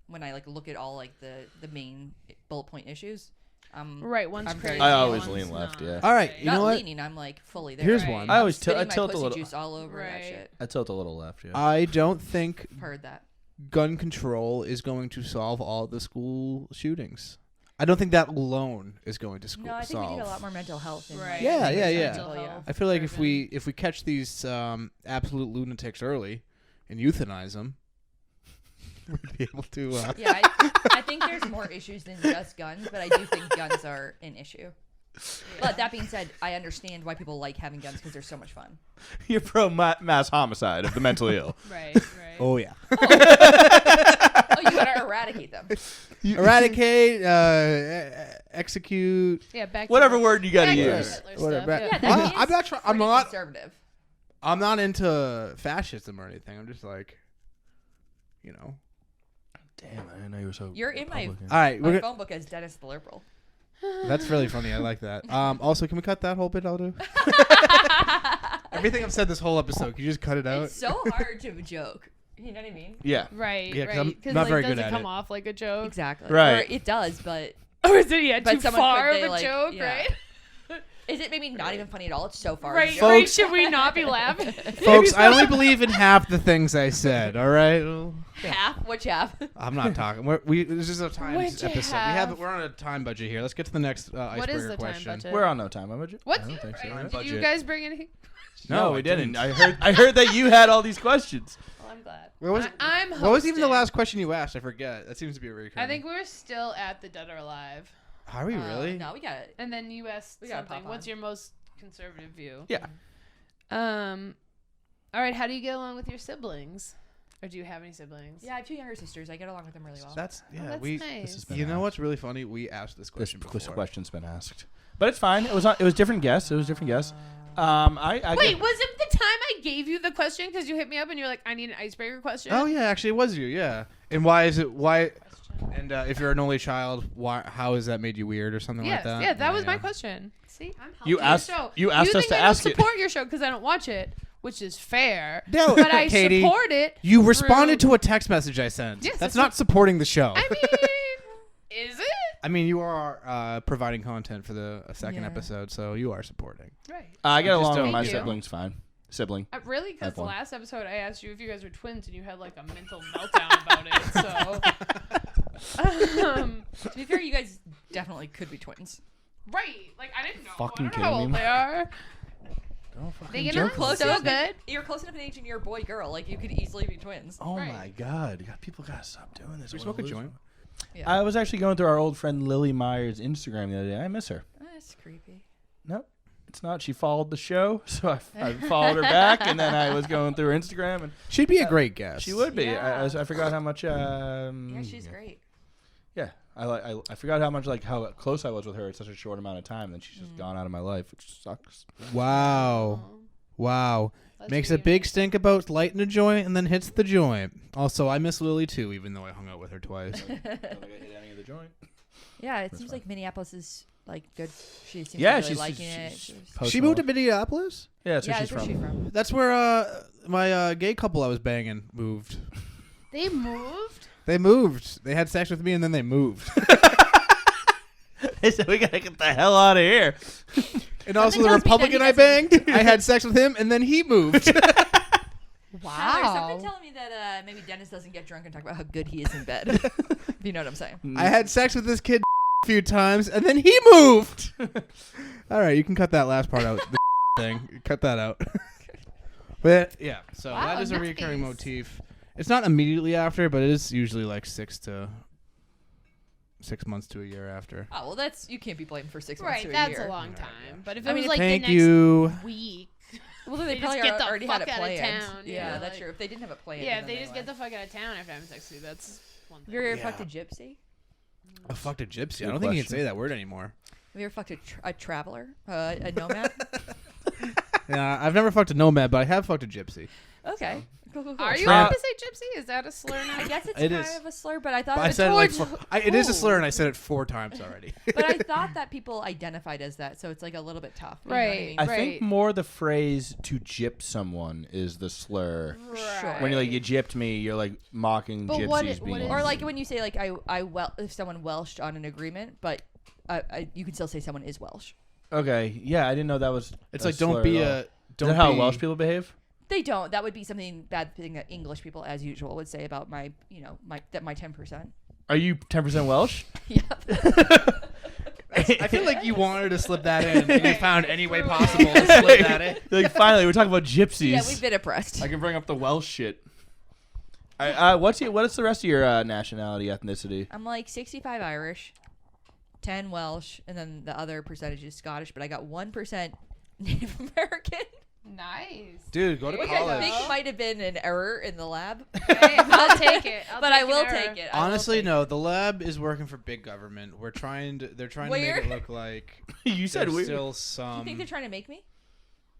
when I like look at all like the main bullet point issues. Right, one's I'm crazy. very- I always one's lean left, not. yeah. All right, you not know what? leaning. I'm like fully there. Here's Right. one. I always Spitting my tilt a pussy little. juice all over that Right. shit. I tilt a little left. Yeah. I don't think Heard that. gun control is going to solve all the school shootings. I don't think that alone is going to No, I think solve. we need a lot more mental health. In, Right. like, Yeah, yeah, yeah. mental health. I feel like if driven. we catch these absolute lunatics early and euthanize them, we'd be able to. Yeah, I think there's more issues than just guns, but I do think guns are an issue. But that being said, I understand why people like having guns because they're so much fun. You're pro mass homicide of the mentally ill. Right. Oh yeah. Oh, you gotta eradicate them. Eradicate, execute. Yeah, back to Whatever the- word you gotta back to the use. Hitler Whatever. stuff, Yeah, yeah. that Well, means I'm not trying. I'm pretty not. conservative. I'm not into fascism or anything. I'm just like, you know. Damn, I didn't know you were so. You're in my- Republican. All right, My phone book as Dennis the Liberal. that's really funny. I like that. Also, can we cut that whole bit out of? Everything I've said this whole episode, can you just cut it out? It's so hard to joke. You know what I mean? Yeah. Right. Yeah, 'cause right. I'm Because not like, very does good it at come it. off like a joke? Exactly. Right. Or it does, but Or is it But too someone far could- of they, a like, joke? yeah. Right. is it maybe not even funny at all? It's so far. Right. to Right. Folks- Should we not be laughing? Folks, I only believe in half the things I said. All right. Well, half. Which half? I'm not talking. This is a time Which episode. half? We're on a time budget here. Let's get to the next What icebreaker is the time question. budget? We're on no time budget. What? I don't think so. Right. Time Did you budget. guys bring anything? No, I we didn't. I heard that you had all these questions. Well, I'm glad. What was, I'm what was even the hosting. last question you asked? I forget. That seems to be a recurring. I think we're still at the Dead or Alive. Are we really? No, we got it. And then you asked We gotta something. pop What's on. your most conservative view? Yeah. All right. How do you get along with your siblings? Or do you have any siblings? Yeah, I have two younger sisters. I get along with them really well. That's yeah. that's we. nice. This has been You know asked. what's really funny? We asked this This question before. question's been asked, but it's fine. It was different guests. It was different guests. I Wait, was it the time I gave you the question because you hit me up and you're like, I need an icebreaker question? Oh yeah, actually it was you. Yeah. And why is it why? And if you're an only child, why? How has that made you weird or something Yes, like that? yeah, that was my question. See, I'm helping You asked- your show. you asked us think to I ask don't it. support your show because I don't watch it, which is fair. No, but I Katie, support it. You responded through- to a text message I sent. Yes, that's that's not supporting the show. I mean, is it? I mean, you are providing content for the second Yeah. episode, so you are supporting. Right. I get I just along with don't- my Thank you. siblings fine. sibling. Really? Because F1. last episode I asked you if you guys were twins and you had like a mental meltdown about it. So, To be fair, you guys definitely could be twins. right? Like I didn't know. Fucking I don't know how kidding old me? they are. Don't fucking They get joke on with so me. good. You're close enough in age and you're a boy girl. Like you could easily be twins. Oh Right. my god, people gotta stop doing this. We I smoke wanna a lose joint. Yeah. I was actually going through our old friend Lily Meyer's Instagram the other day. I miss her. That's creepy. Nope, it's not. She followed the show, so I followed her back, and then I was going through her Instagram, and She'd be a great guest. she would be. Yeah. I forgot how much. Yeah, she's great. Yeah, I forgot how much how close I was with her in such a short amount of time. Then she's just gone out of my life, which sucks. Wow. Oh, Wow. let's Makes a reunite. big stink about lighting a joint and then hits the joint. Also, I miss Lily too, even though I hung out with her twice. Don't think I hit any of the joint. Yeah, it That's seems fine. like Minneapolis is like good. She seems Yeah, to really she's liking it. she's She's- posting She moved to all- Minneapolis? Yeah, that's yeah, where she's that's where from. she's from. That's where my gay couple I was banging moved. They moved. They moved. They had sex with me and then they moved. They said we gotta get the hell out of here. And also the tells me that Republican he I doesn't- banged, I had sex with him and then he moved. Tyler, something telling me that maybe Dennis doesn't get drunk and talk about how good he is in bed. If you know what I'm saying. I had sex with this kid a few times and then he moved. All right, you can cut that last part out. The thing. Cut that out. But yeah, so Wow, that is a nice. recurring motif. It's not immediately after, but it is usually like 6 months to a year after. Oh well, that's you can't be blamed for 6 months Right, to a that's year. a long Right, time. yeah. But if I it mean, was like Thank the next you. week, Well, then They they just probably get the already had it fuck outta planned. town, Yeah, yeah, that's like- true. If they didn't have it planned, yeah, then if they just get went. the fuck out of town after having sex with you, that's one thing. Have you ever Yeah. fucked a gypsy? I fucked a gypsy. Good I don't think you can question. say that word anymore. Have you ever fucked a traveler, a nomad? Yeah, I've never fucked a nomad, but I have fucked a gypsy. Okay. Cool. Are you Tra- allowed to say gypsy? Is that a slur now? I guess it's It kind is. of a slur, but I thought But I it said it like towards it is a slur, who? and I said it 4 times already. but I thought that people identified as that, so it's like a little bit tough. You know what I Right. mean? I Right. think more the phrase to gyp someone is the slur. Right. When you're like, you gypped me, you're like mocking But gypsies what i- being. what is- Or like when you say like if someone Welshed on an agreement, but you can still say someone is Welsh. Okay, yeah, I didn't know that was. It's a like don't slur be at all. a. Is Don't that how be, Welsh people behave? They don't. That would be something bad thing that English people, as usual, would say about my 10%. Are you 10% Welsh? Yeah. I feel like you wanted to slip that in, and you found any way possible to slip that in. Like finally, we're talking about gypsies. Yeah, we've been oppressed. I can bring up the Welsh shit. What is the rest of your nationality, ethnicity? I'm like 65 Irish, 10 Welsh, and then the other percentage is Scottish, but I got 1% Native American. Nice. Dude, go to Which I college. think might have been an error in the lab. Hey, I'll take it. But I will take it. I will Honestly, take no. The lab is working for big government. They're trying to Where? make it look like You said there's we. still it. some You think they're trying to make me?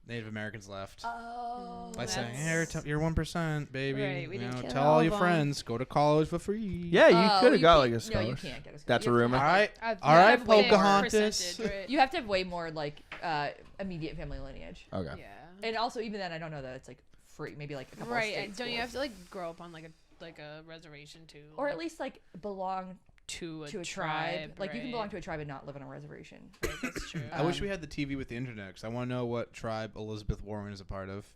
Native Americans left. Oh. By saying, that's- hey, you're 1%, baby. Right, we You didn't know, kill tell all all of your them. friends, go to college for free. Yeah, you could have got can't- like a No, scholarship. you can't get a scholarship. That's a You have to rumor. All have, right. I've- All right, I've way more Pocahontas. percentage, right? You have to have way more like immediate family lineage. Okay. Yeah. And also, even then, I don't know that it's like free. Maybe like a couple Right. of And state don't you schools. have to like grow up on like a reservation too? Or at least like belong to to a tribe. Like you can right. belong to a tribe and not live on a reservation. Right, that's true. I wish we had the TV with the internet because I want to know what tribe Elizabeth Warren is a part of.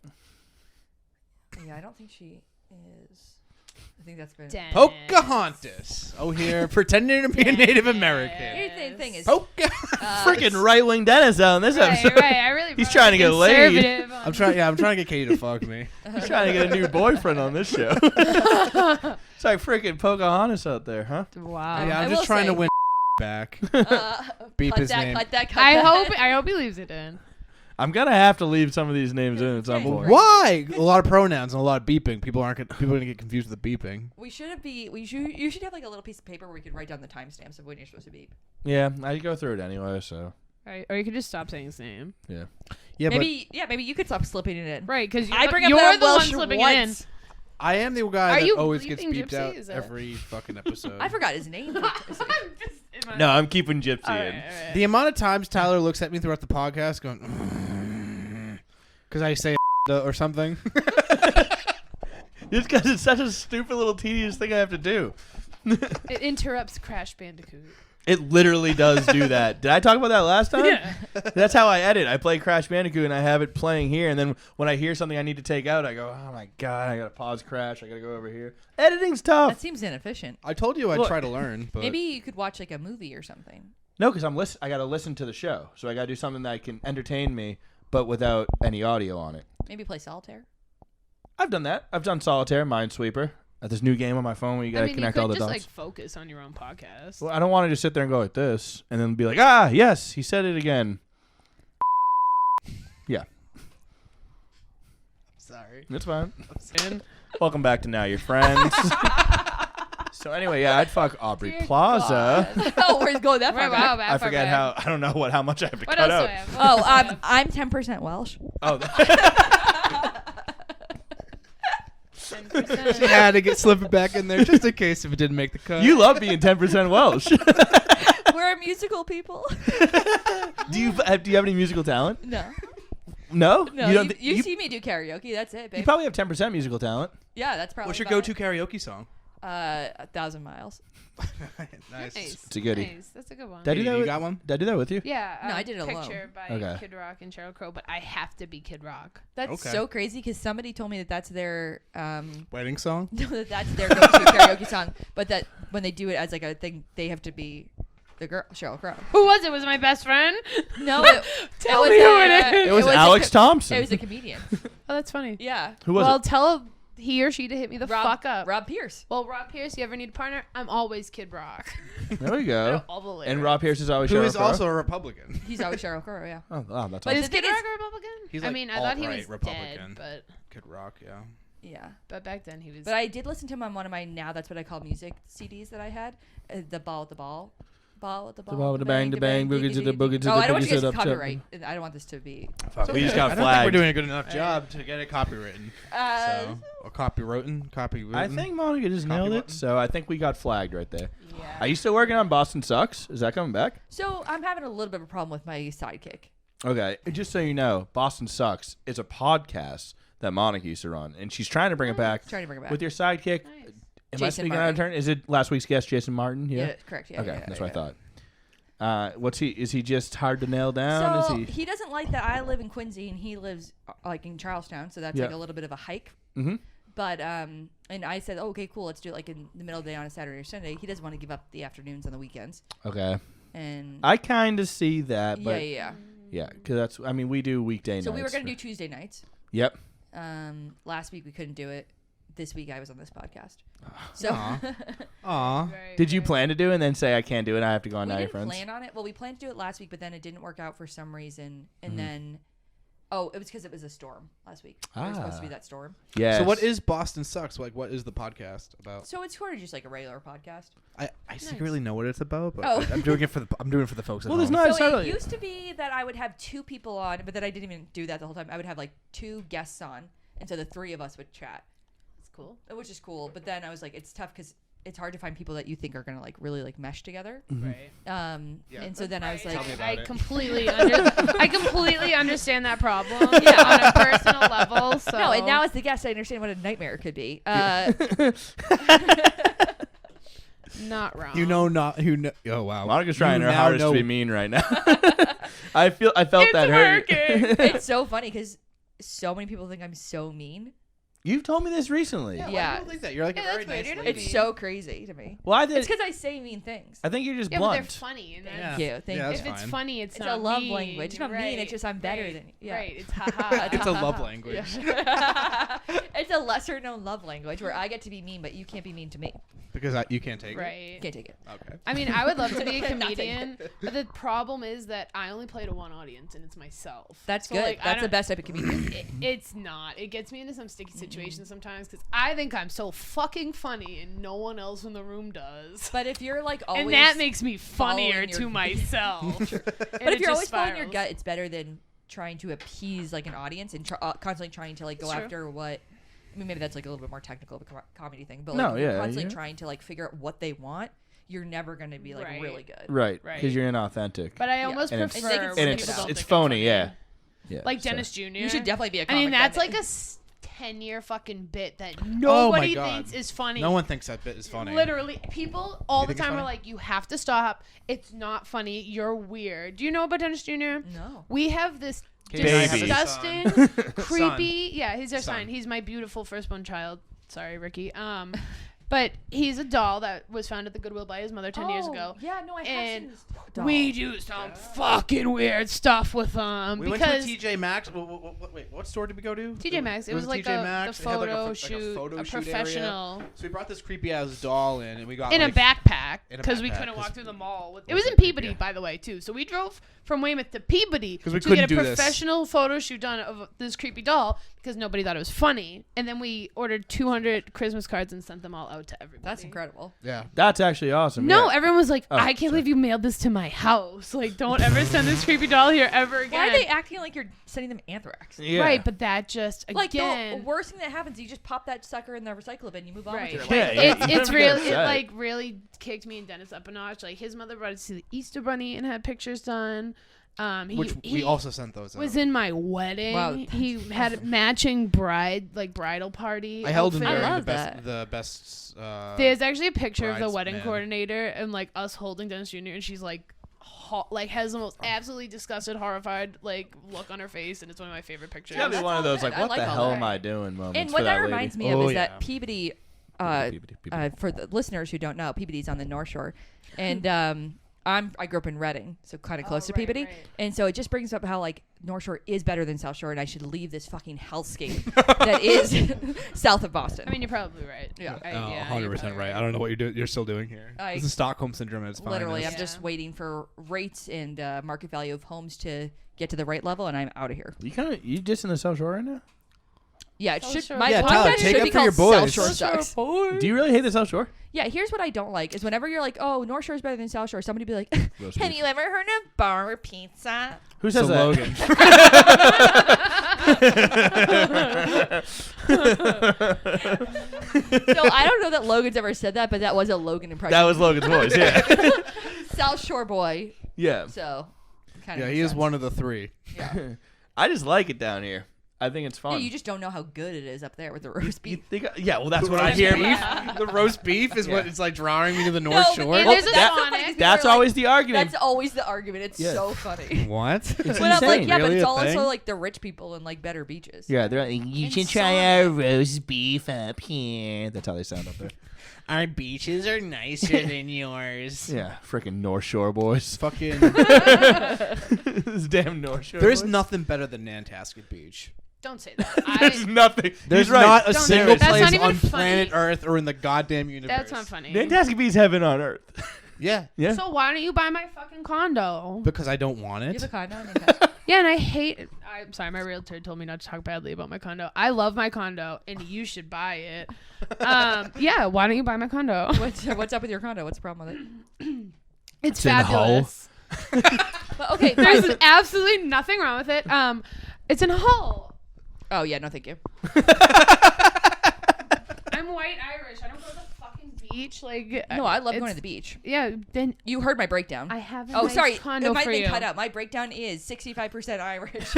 Yeah, I don't think she is. I think that's been. Dennis. Pocahontas. Oh, here, pretending to be a Native American. Here's the thing is, Pocahontas. Freaking right wing Dennis out in this Right, episode. right. I really. He's brought trying to get laid. conservative on- I'm trying. Yeah, I'm trying to get Katie to fuck me. He's trying to get a new boyfriend on this show. It's like freaking Pocahontas out there, huh? Wow. Yeah, I I'm will just trying to say- win back. Beep cut his that, name. Cut that. Cut I that. hope he leaves it in. I'm gonna have to leave some of these names in at some Okay. point. Why? A lot of pronouns and a lot of beeping. People are gonna get confused with the beeping. We should be. You should have like a little piece of paper where we could write down the timestamps of when you're supposed to beep. Yeah, I go through it anyway, so Right. Or you could just stop saying his name. yeah. Yeah, Maybe you could stop slipping it in. Right. Because I bring up you're that the one Welsh slipping once. it but I am the guy Are that you always gets bleeping beeped Gypsy? out Is that- every fucking episode. I forgot his name. in. No, I'm keeping Gypsy All right, in. all right. The amount of times Tyler looks at me throughout the podcast going, because I say or something. Just because it's such a stupid little tedious thing I have to do. It interrupts Crash Bandicoot. It literally does do that. Did I talk about that last time? Yeah. That's how I edit. I play Crash Bandicoot and I have it playing here, and then when I hear something I need to take out, I go, oh my god, I gotta pause Crash. I gotta go over here. Editing's tough. That seems inefficient. I told you I'd Look. try to learn, but Maybe you could watch like a movie or something. No, because I gotta listen to the show, so I gotta do something that can entertain me, but without any audio on it. Maybe play solitaire. I've done that. I've done Solitaire, Minesweeper. This new game on my phone where you gotta you connect could all the just dots. like focus on your own podcast. Well, I don't want to just sit there and go like this and then be like, ah, yes, he said it again. Yeah, sorry. that's fine. And Welcome back to Now Your Friends. So anyway, yeah, I'd fuck Aubrey Plaza. Oh, where's going that far? wow, back? I forget how. I don't know how much I have to What cut else do out. I have? Oh, I'm 10% Welsh. Oh, 10%. She had to slip it back in there just in case if it didn't make the cut. you love being 10% Welsh. We're musical people. Do you have any musical talent? No. No, No, You don't you you, see me do karaoke. That's it, babe. you probably have 10% musical talent. Yeah, that's probably What's your about go-to karaoke song? it. 1,000 miles. Nice. Nice. It's a goodie. Nice. That's a good one. Did I do Hey, that you with, got one? Did I do that with you? Yeah. No, I did it alone. Picture by Okay. Kid Rock and Sheryl Crow, but I have to be Kid Rock. That's Okay. so crazy because somebody told me that that's their Wedding song? that that's their go-to karaoke song, but that when they do it as like a thing, they have to be the girl Sheryl Crow. Who was it? Was it my best friend? No, Tell me who it is. It was a Alex Thompson. It was a comedian. Oh, that's funny. Yeah. Who was Well, it? tell he or she to hit me the fuck up. Rob Pierce. Well, Rob Pierce, you ever need a partner? I'm always Kid Rock. There we go. All the And lyrics. Rob Pierce is always Who Sheryl is Crow. also a Republican. He's always Sheryl Crow. Yeah. Oh, wow, that's But awesome. Is the Kid thing Rock is- a Republican? He's I like mean, I thought he alt-right was Republican. dead, Kid Rock, yeah. Yeah. but back then he was. But I did listen to him on one of my Now That's What I Call Music CDs that I had. The Ball with the Ball. Ball with the Ball. ball with the bang, the bang, boogie to the boogie to Oh, the I don't want boogie, you guys sit to up, chop. copyright. I don't want this to be. Fuck, we just got I don't think flagged. we're doing a good enough job to get it copywritten. Uh, So, or copywritten. I think Monica just nailed it, button. so I think we got flagged right there. yeah. Are you still working on Boston Sucks? Is that coming back? So I'm having a little bit of a problem with my sidekick. Okay, and just so you know, Boston Sucks is a podcast that Monica used to run, and she's trying to bring it back Trying to bring it back. with your sidekick. Nice. Am I Jason speaking out Martin. of turn? Is it last week's guest, Jason Martin? Yeah, Yeah. correct. Yeah. Okay, yeah, that's yeah. what I thought. What's he? Is he just hard to nail down? So Is he? he doesn't like that I live in Quincy and he lives like in Charlestown, so that's Yeah. like a little bit of a hike. Mm-hmm. But and I said, oh, okay, cool, let's do it like in the middle of the day on a Saturday or Sunday. He doesn't want to give up the afternoons and the weekends. Okay, And I kind of see that, but yeah. yeah, because that's. I mean, we do weekday So nights. we were gonna do Tuesday nights. Yep. Last week we couldn't do it. This week I was on this podcast. So Aw. Aw. Very, Did you very- plan to do it and then say I can't do it? I have to go on we Now Your didn't Friends. plan on it. Well, we planned to do it last week, but then it didn't work out for some reason. And Mm-hmm. then, oh, it was because it was a storm last week. There was supposed to be Ah. that storm. Yes. So what is Boston Sucks? Like, what is the podcast about? So it's sort of just like a regular podcast. I secretly know what it's about, but Oh. I'm doing it for the folks at Well, there's home. not. So It's not it used to be that I would have two people on, but then I didn't even do that the whole time. I would have like two guests on, and so the three of us would chat, It's cool. which is cool. But then I was like, it's tough because it's hard to find people that you think are gonna like really like mesh together. Right. Yeah. And so then I was Right. like, me about I it. completely I completely understand that problem on a personal level. So no. And now as the guest, I understand what a nightmare it could be. not wrong. You know not who know. Oh wow. Monica's You trying her now hardest know- to be mean right now. I felt It's that hurt. working. it's so funny because so many people think I'm so mean. You've told me this recently. Yeah. Yeah. I don't think that. You're like Yeah, a very that's weird. nice You're not lady. It's so crazy to me. Well, I It's did. because I say mean things. I think you're just Yeah, but they're blunt. funny. And Yeah. that's, Thank you. Thank Yeah, you. that's if it's fine. funny, it's It's not a love mean. language. It's not mean, it's just I'm better right, than- yeah. Right. It's haha. It's a love language. It's a lesser known love language where I get to be mean, but you can't be mean to me. Because you can't take it. Right. Can't take it. Okay. I mean, I would love to be a I'm not taking comedian, but the problem is that I only play to one audience, and it's myself. That's So, good. like, I That's the don't- best type of comedian. It's not. It gets me into some sticky situations sometimes because I think I'm so fucking funny, and no one else in the room does. But if you're like always, And that makes me funnier following your- to myself. but if you're always following your gut, it's better than trying to appease like an audience and constantly trying to like go It's true. after what. I mean, maybe that's like a little bit more technical of a comedy thing, but No, like if you're yeah, constantly yeah. trying to like figure out what they want, you're never going to be like Right. really good. Right. Right. Because you're inauthentic. But I almost And it's- prefer and when it's- people don't it's think phony, I'm funny. yeah. Yeah. Like so- Dennis Jr. You should definitely be a I comic. mean, that's then. like a 10-year fucking bit that Oh my nobody God. thinks is funny. No one thinks that bit is funny. Literally, people all You the think it's time are funny? like, "You have to stop. It's not funny. You're weird." Do you know about Dennis Jr.? No. We have this Katie and I have a disgusting, son. creepy. Yeah, he's our Son. son. He's my beautiful firstborn child. Sorry, Ricky. But he's a doll that was found at the Goodwill by his mother 10 years ago. Yeah, no, I have And seen this doll. we do some fucking weird stuff with them We went to a because TJ Maxx. Wait, what store did we go to? TJ Maxx. It was like TJ the Maxx. It had photo like a shoot, photo a shoot area. professional So we brought this creepy ass doll in, and we got in like, a backpack in a because we backpack, couldn't walk 'cause through the mall. It was was in so creepy, Peabody, yeah. by the way, too. So we drove from Weymouth to Peabody 'Cause we to get a couldn't do this. professional photo shoot done of this creepy doll because nobody thought it was funny. And then we ordered 200 Christmas cards and sent them all out to everybody. That's incredible. Yeah. That's actually awesome. No, yeah. everyone was like, Oh, I can't sorry. believe you mailed this to my house. Like, don't ever send this creepy doll here ever again. Why are they acting like you're sending them anthrax? Yeah. Right, but that just, Like again. the worst thing that happens, you just pop that sucker in the recycle bin, and you move on Right. with your Yeah, life. yeah. It's You never real. get It upset. like really kicked me and Dennis up a notch. Like his mother brought us to the Easter Bunny and had pictures done. Which we also sent those. was out. in my wedding. Wow. He had a matching bridal party. I held him outfit. during love the that. best. The best. There's actually a picture of the wedding bridesman. coordinator and like us holding Dennis Jr. and she's like, like has the most absolutely disgusted, horrified like look on her face, and it's one of my favorite pictures. It's gotta be one of those like, I what like the all hell that. am I doing moments And for what that lady. reminds me of Oh, is yeah. that Peabody, Peabody. for the listeners who don't know, Peabody's on the North Shore, and I grew up in Reading, so kind of close to right, Peabody, right. and so it just brings up how like North Shore is better than South Shore, and I should leave this fucking hellscape that is south of Boston. I mean, you're probably right. Yeah. Yeah, 100% you're probably right. I don't know what you're still doing here. I- This is Stockholm syndrome at its Literally, finest. I'm just Yeah. waiting for rates and market value of homes to get to the right level, and I'm out of here. You dissing the South Shore right now? Yeah, it South should. Shore. My Yeah, podcast Tyler, take should up be for your called boys. South Shore South sucks. Do you really hate the South Shore? Yeah, here's what I don't like is whenever you're like, oh, North Shore is better than South Shore, somebody be like, Roast have beef. you ever heard of bar pizza? Who So says that? Logan. So I don't know that Logan's ever said that, but that was a Logan impression. That was Logan's voice. Yeah. South Shore boy. Yeah. So kind Yeah, of he is one of the three. I just like it down here. I think it's fun. Yeah, you just don't know how good it is up there with the roast You beef. think? Yeah. Well, that's what I Roast hear. beef? The roast beef is what Yeah. it's like drawing me to the No, North but Shore. It Well, is a that- Sonic. People That's are like- always the argument. That's always the argument. It's Yeah. so funny. What? It's But I'm like, insane. yeah, but Really it's a also thing? like the rich people and like better beaches. Yeah, they're like, you should And try our roast beef up here. That's how they sound up there. Our beaches are nicer than yours. Yeah, freaking North Shore boys. Fucking. This damn North Shore. There's boys. nothing better than Nantasket Beach. Don't say that. There's nothing. There's He's right. not a Don't- single that's place not even on funny. planet Earth or in the goddamn universe. That's not funny. Nantasket Beach's heaven on earth. Yeah. Yeah. So why don't you buy my fucking condo? Because I don't want You it. have a condo in Newcastle? Yeah, and I hate it. I'm sorry, my realtor told me not to talk badly about my condo. I love my condo, and you should buy it. Yeah, why don't you buy my condo? What's up with your condo? What's the problem with it? It's in the fabulous. But, okay, There's fine. absolutely nothing wrong with it. It's in Hull. Oh yeah, no, thank you. I'm white Irish. I don't go to the fucking beach. Like No, I love going it's- to the beach. Yeah, then You heard my breakdown. I have. A Oh, nice sorry. condo It might for have been you. cut out. My breakdown is 65% Irish,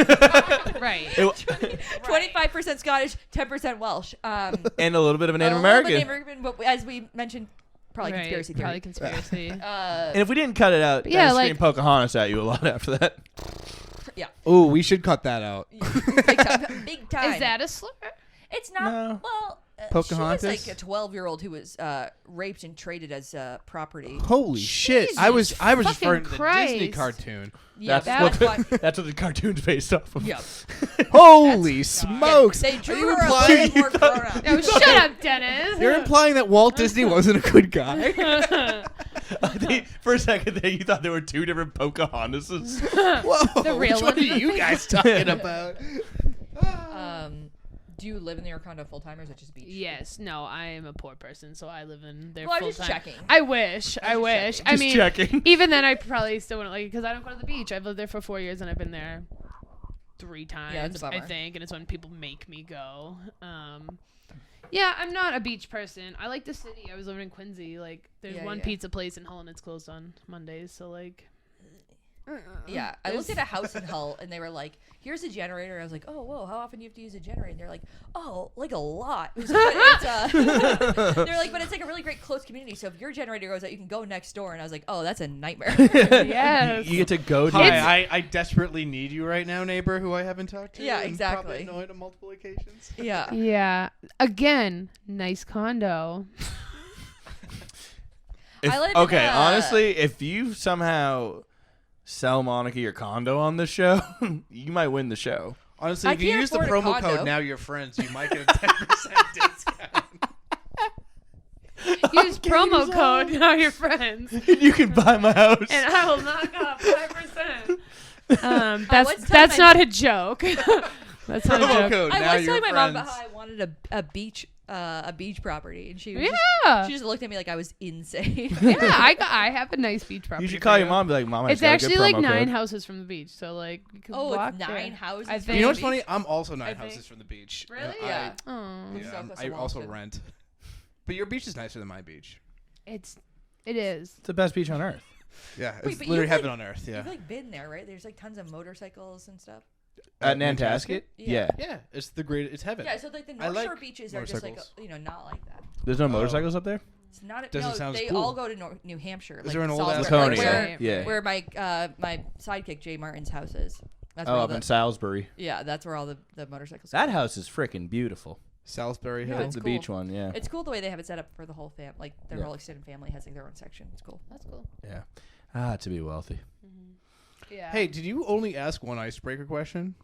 Right. 25% Scottish, 10% Welsh. And a little bit of a Native a little bit American. Native American, but as we mentioned, probably Right, conspiracy theory. Probably conspiracy. And if we didn't cut it out, Yeah, yeah, like- scream Pocahontas at you a lot after that. Ooh, we should cut that out. Big time. Big time. Is that a slur? It's not. No. Well, Pocahontas? she was like a 12-year-old who was raped and traded as property. Holy shit! I was fucking referring to the Disney Christ. cartoon. Yeah, That's that's what that's what the cartoon's based off of. Yeah. Holy smokes! They Are drew you her a implying? little more grown up. No, shut up, Dennis. You're implying that Walt Disney wasn't a good guy. For a second there, you thought there were two different Pocahontases. Whoa! The which real one are one. you guys talking about? Do you live in your condo full time or is it just beach? Yes. No, I am a poor person, so I live in there Well, I'm full just time. checking. I wish. I wish. I Just mean, checking. even then, I probably still wouldn't like it because I don't go to the beach. I've lived there for 4 years and I've been there 3 times. Yeah, that's a I bummer. think, and it's when people make me go. Yeah, I'm not a beach person. I like the city. I was living in Quincy. Like, there's Yeah, one yeah. pizza place in Hull and it's closed on Mondays. So like, Yeah, I looked at a house in Hull, and they were like, "Here's a generator." I was like, "Oh, whoa, how often do you have to use a generator?" And they're like, "Oh, like a lot." It was like, they're like, "But it's like a really great close community. So if your generator goes out, you can go next door." And I was like, "Oh, that's a nightmare." Yes. You get to go to. Hi, I desperately need you right now, neighbor, who I haven't talked to. Yeah, and exactly. Probably annoyed on multiple occasions. Yeah. Yeah. Again, nice condo. I live in Okay, a- honestly, if you somehow sell Monica your condo on this show, you might win the show. Honestly, I if you can't use the afford a promo condo. code Now You're Friends, you might get a 10% discount. Use promo code Now You're Friends, You can buy my house. and I will knock off 5%. once That's told not a joke. That's not a Promo joke. code I Now was You're telling my mom Friends. about how I wanted a beach property, and she was Yeah. she just looked at me like I was insane. Yeah, I have a nice beach property. You should for call your mom and be like, Mom, I It's just got a good actually like promo 9 code. houses from the beach, so like you could Oh, walk it's 9 there. houses. I from think. You know what's the funny? beach? I'm also 9 I think- houses from the beach. Really? Yeah. Yeah. Oh, Yeah, so close I to also Walton. rent. But your beach is nicer than my beach. it is. It's the best beach on earth. Yeah, Wait, it's but literally you've, heaven like- on earth. Yeah. You've like been there, right? There's like tons of motorcycles and stuff. At Nantasket? Yeah. Yeah, it's the great. It's heaven. Yeah, so like the I North like Shore beaches are just like motorcycles. not like that. There's no motorcycles up there? It's not. Doesn't no, sound they cool. all go to New Hampshire. Is there an old Salisbury, ass Laconia, where, Right. yeah. where my my sidekick Jay Martin's house is. That's Oh, where all up the, in Salisbury. yeah, that's where all the motorcycles. That go. house is freaking beautiful. Salisbury Yeah, Hill. it's the cool. beach one, yeah. It's cool the way they have it set up for the whole family. Like their Yeah. whole extended family has like their own section. It's cool. That's cool. Yeah. To be wealthy. Yeah. Hey, did you only ask one icebreaker question?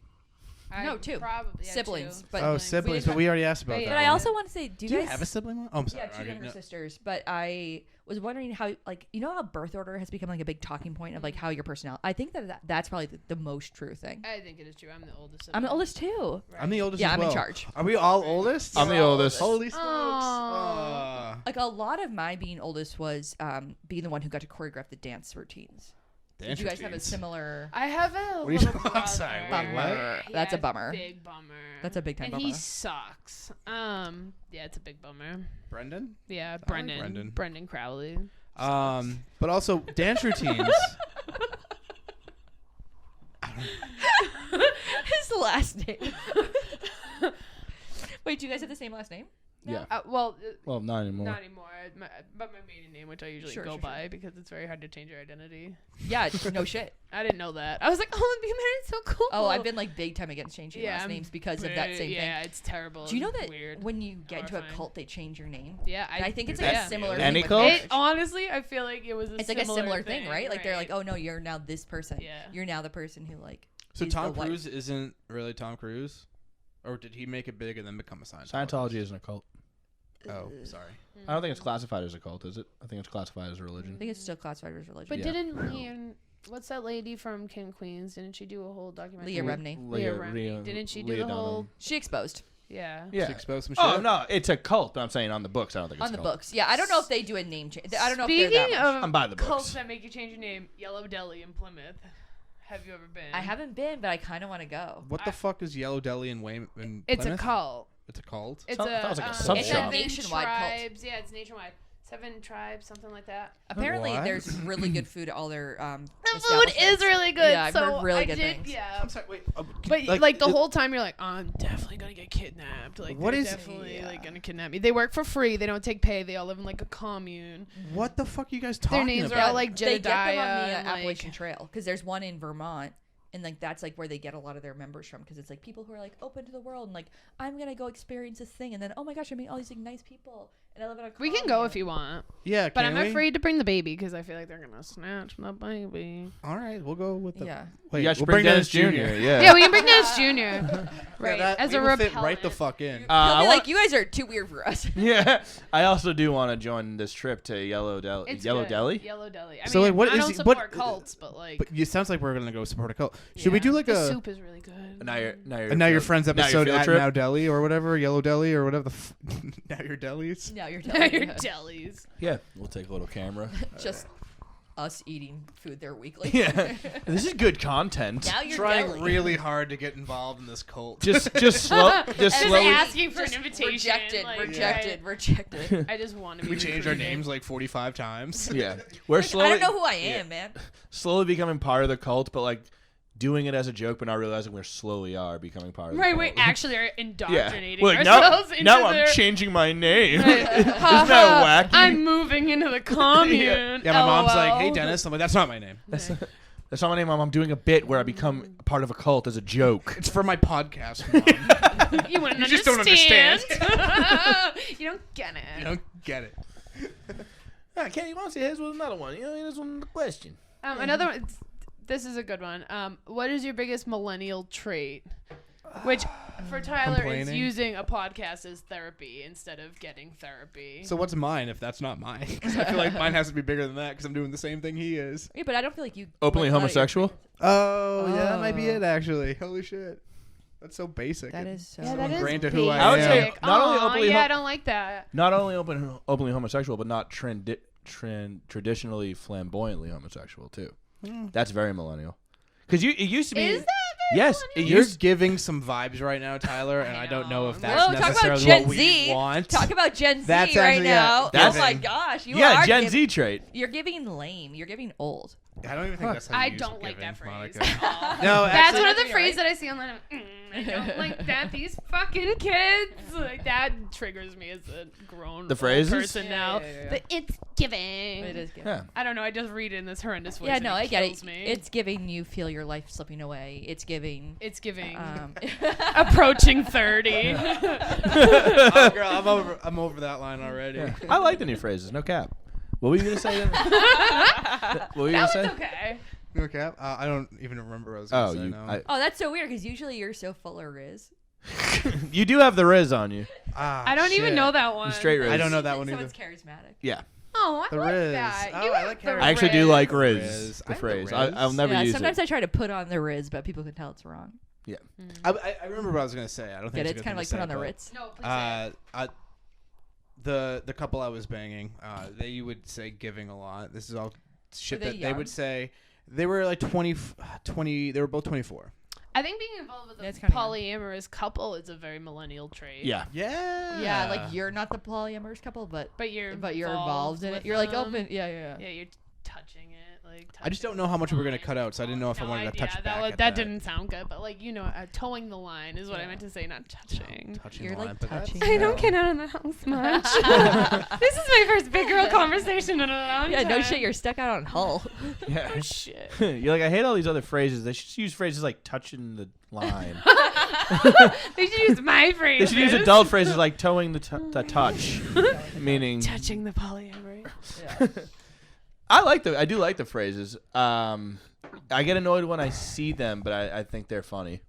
No, 2 Probably siblings, two. but Oh, we siblings. didn't But we already asked about But that. But I one. also want to say, do Do you guys have a sibling one? Oh, I'm sorry. Yeah, 2 Okay, younger no. sisters. But I was wondering how, like, you know how birth order has become like a big talking point of like how your personality. I think that's probably the most true thing. I think it is true. I'm the oldest. I'm the sibling. oldest too. Right. I'm the oldest. Yeah, as I'm in well. charge. Are we all oldest? I'm the oldest. Holy smokes! Aw. Like a lot of my being oldest was being the one who got to choreograph the dance routines. Did you guys have a similar? I have a What are you little talking- brother. I'm sorry, wait, Bummer. what? That's a Yeah, bummer. Big bummer. That's a big time and bummer. he sucks. Yeah, it's a big bummer. Brendan. Yeah, like Brendan. Brendan. Brendan Crowley. But also dance routines. His last name. Wait, do you guys have the same last name? Yeah. Well, Well, not anymore. not anymore. But my maiden name, which I usually Sure, go sure, by because it's very hard to change your identity. Yeah, no shit. I didn't know that. I was like, oh, being married is so cool. Oh, I've been like big time against changing Yeah, last I'm names because of that same yeah, thing. it's terrible. Do you know It's that weird? when you get into a Horrifying. cult, they change your name? Yeah, And I think it's do like that a similar really? Any thing. cult? With It, marriage. honestly, I feel like it was It's like a similar thing, right? Like they're like, right. oh no, you're now this person. Yeah. You're now the person who like. So is Tom the wife. Cruise isn't really Tom Cruise, or did he make it big and then become a Scientologist? Scientology isn't a cult. Oh, sorry. I don't think it's classified as a cult, is it? I think it's classified as a religion. I think it's still classified as religion. But Yeah. didn't he and what's that lady from King of Queens? Didn't she do a whole documentary? Leah Remini. Leah Remini. Didn't she do Leah the whole? Dunham. She exposed Yeah. Yeah. Expose some shit. Oh no, it's a cult. But I'm saying on the books, I don't think it's on a the cult. books. Yeah, I don't know if they do a name change. I don't know if they're Speaking that much. of I'm by the books. cults that make you change your name, Yellow Deli in Plymouth. Have you ever been? I haven't been, but I kind of want to go. What the fuck is Yellow Deli in It's Plymouth? a cult. It's a cult. It's I thought it was like a sub it's shop. a nationwide cult. tribes. Yeah, it's nationwide. 7 tribes, something like that. Apparently, What? there's really good food at all their The food is establishments. really good. Yeah, I've so heard really I good did, things. Yeah. I'm sorry. Wait. But like the whole time you're like, I'm definitely gonna get kidnapped. Like What they're is- definitely Yeah. like gonna kidnap me. They work for free. They don't take pay. They all live in like a commune. What the fuck are you guys talking Their names about? are all like They get them on Jedediah. the and, Appalachian like, Trail because there's one in Vermont, and like that's like where they get a lot of their members from because it's like people who are like open to the world and like I'm gonna go experience this thing, and then oh my gosh, I meet all these like nice people, and I live in a. we can go if you want, Yeah, but can I'm we? afraid to bring the baby because I feel like they're gonna snatch the baby. All right, we'll go with the. Yeah. Wait, You guys should we'll bring Dennis Jr. Yeah. Yeah, we can bring Dennis Jr. Right, that, as we a will fit repellent. right the fuck in. He'll be I like, want- you guys are too weird for us. Yeah. I also do want to join this trip to Yellow Deli. It's Yellow good. Deli. Yellow Deli. I So, mean, like, what I is don't it- support what- cults, but like, But it sounds like we're gonna go support a cult. Should we yeah. do like the a soup is really good. Now you're and now your field- friends now your episode field at trip? Now Deli or whatever, Yellow Deli or whatever now your delis. Now you're Now telling your me. delis. Yeah, we'll take a little camera. Just us eating food there weekly. Yeah, this is good content. Now you're Trying jelly. really hard to get involved in this cult. Just Just slowly. asking for an Just invitation. Rejected, like, rejected. I just want to be. we changed our recruited. names like 45 times. Yeah, we're slowly. I don't know who I am, man. Slowly becoming part of the cult, but like doing it as a joke, but not realizing we slowly are becoming part of the Right, cult. we actually are Yeah. indoctrinating Well, ourselves into now their... I'm changing my name. Right. Isn't that wacky? I'm moving into the commune. Yeah, my mom's like, LOL. hey, Dennis. I'm like, that's not my name. That's not my name, Mom. I'm doing a bit where I become part of a cult as a joke. It's for my podcast, Mom. You wouldn't You just don't understand. You don't get it. You don't get it. Kenny wants to hit us with another one. You know, that's one the question. Another one. This is a good one. What is your biggest millennial trait? Which, for Tyler, is Complaining. using a podcast as therapy instead of getting therapy. So what's mine if that's not mine? 'Cause I feel like mine has to be bigger than that because I'm doing the same thing he is. Yeah, but I don't feel like you Openly like, homosexual? Oh, yeah, that might be Oh. it, actually. Holy shit. That's so basic. That and is so. yeah, that is ingrained to who I I would say basic. not only Aw, openly yeah, I hom- don't like that. Not only openly homosexual, but not traditionally flamboyantly homosexual too. That's very millennial. Because it used to be. Is that Yes, it You're used. giving some vibes right now, Tyler, and I don't know if that's Whoa, talk about necessarily Gen what we Z. want. Talk about Gen Z That's right actually, yeah, now. that's- Oh my gosh, you Yeah, are Gen giv- Z trait. You're giving lame. You're giving old. I don't even think that's how you I use don't it, like giving, that phrase. Monica. at all. No, That's actually, one of the You're phrases right. that I see online. I don't like that. These fucking kids. Like, that triggers me as a grown The phrases? person now. Yeah. But it's giving. It is good. Yeah. I don't know. I just read it in this horrendous voice. Yeah, and no, I get kills it. Me. It's giving you feel your life slipping away. It's giving. It's giving. Approaching. Approaching 30. Oh, girl, I'm over that line already. I like the new phrases. No cap. What were you gonna say? What were you gonna That say? was okay. Okay. I don't even remember what I was going Oh, to say you. now. Oh, that's so weird because usually you're so full of riz. You do have the Riz on you. I don't even know that one. You straight Riz. I don't know that one So either. it's charismatic. Yeah. Oh, I The like Riz. that. Oh, You I have like the Riz. I actually do like Riz. Riz. I The like phrase. the Riz. I'll never Yeah, use sometimes it. I try to put on the riz, but people can tell it's wrong. I remember what I was going to say. I don't think Get it? it's, It's a good kind of like thing put on to the say, Ritz. No, please. the couple I was banging, they would say giving a lot. This is all shit Were they that they young? would say. They were like 20. They were both 24. I think being involved with That's a kinda polyamorous couple is a very millennial trait. Yeah. Yeah. Yeah, like you're not the polyamorous couple, but But you're involved in it. with You're like them. open. Yeah. Yeah, you're touching it. Like I just touching don't know how much we were the going to line. cut out, so I didn't know if I No wanted to idea. touch that back was, at that didn't sound good, but like towing the line is what I Yeah. meant to say, not touching. Touching You're the like line, but that's- touching. I don't get out of the house much. This is my first big girl conversation in a long Yeah, time. no shit. You're stuck out on Hull. Yeah. Oh shit. You're like, I hate all these other phrases. They should use phrases like touching the line. They should use my phrase. They should use adult phrases like towing the touch, meaning. touching the polyamory. I do like the phrases. I get annoyed when I see them, but I think they're funny.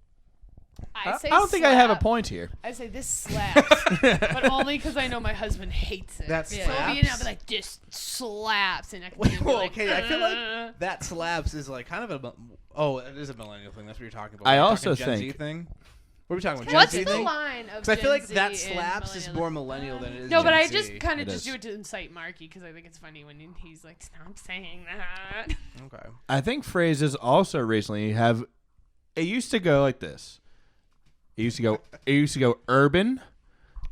I say don't think I have a slap. point here. I say this slaps, but only because I know my husband hates it. That So slaps? me and I'll be like, this slaps, and I can be Well, like, okay, I feel like that slaps is like kind of a. Oh, it is a millennial thing. That's what you're talking about. I We're also talking Gen Z think- thing. What are we talking about? What's Gen Z the thing? line of Because I feel Gen like Z that and slaps is millennial? more millennial than it is. No, but Gen I Z. just kind of It just is. do it to incite Marky because I think it's funny when he's like, stop saying that. Okay. I think phrases also recently have. It used to go like this. It used to go urban,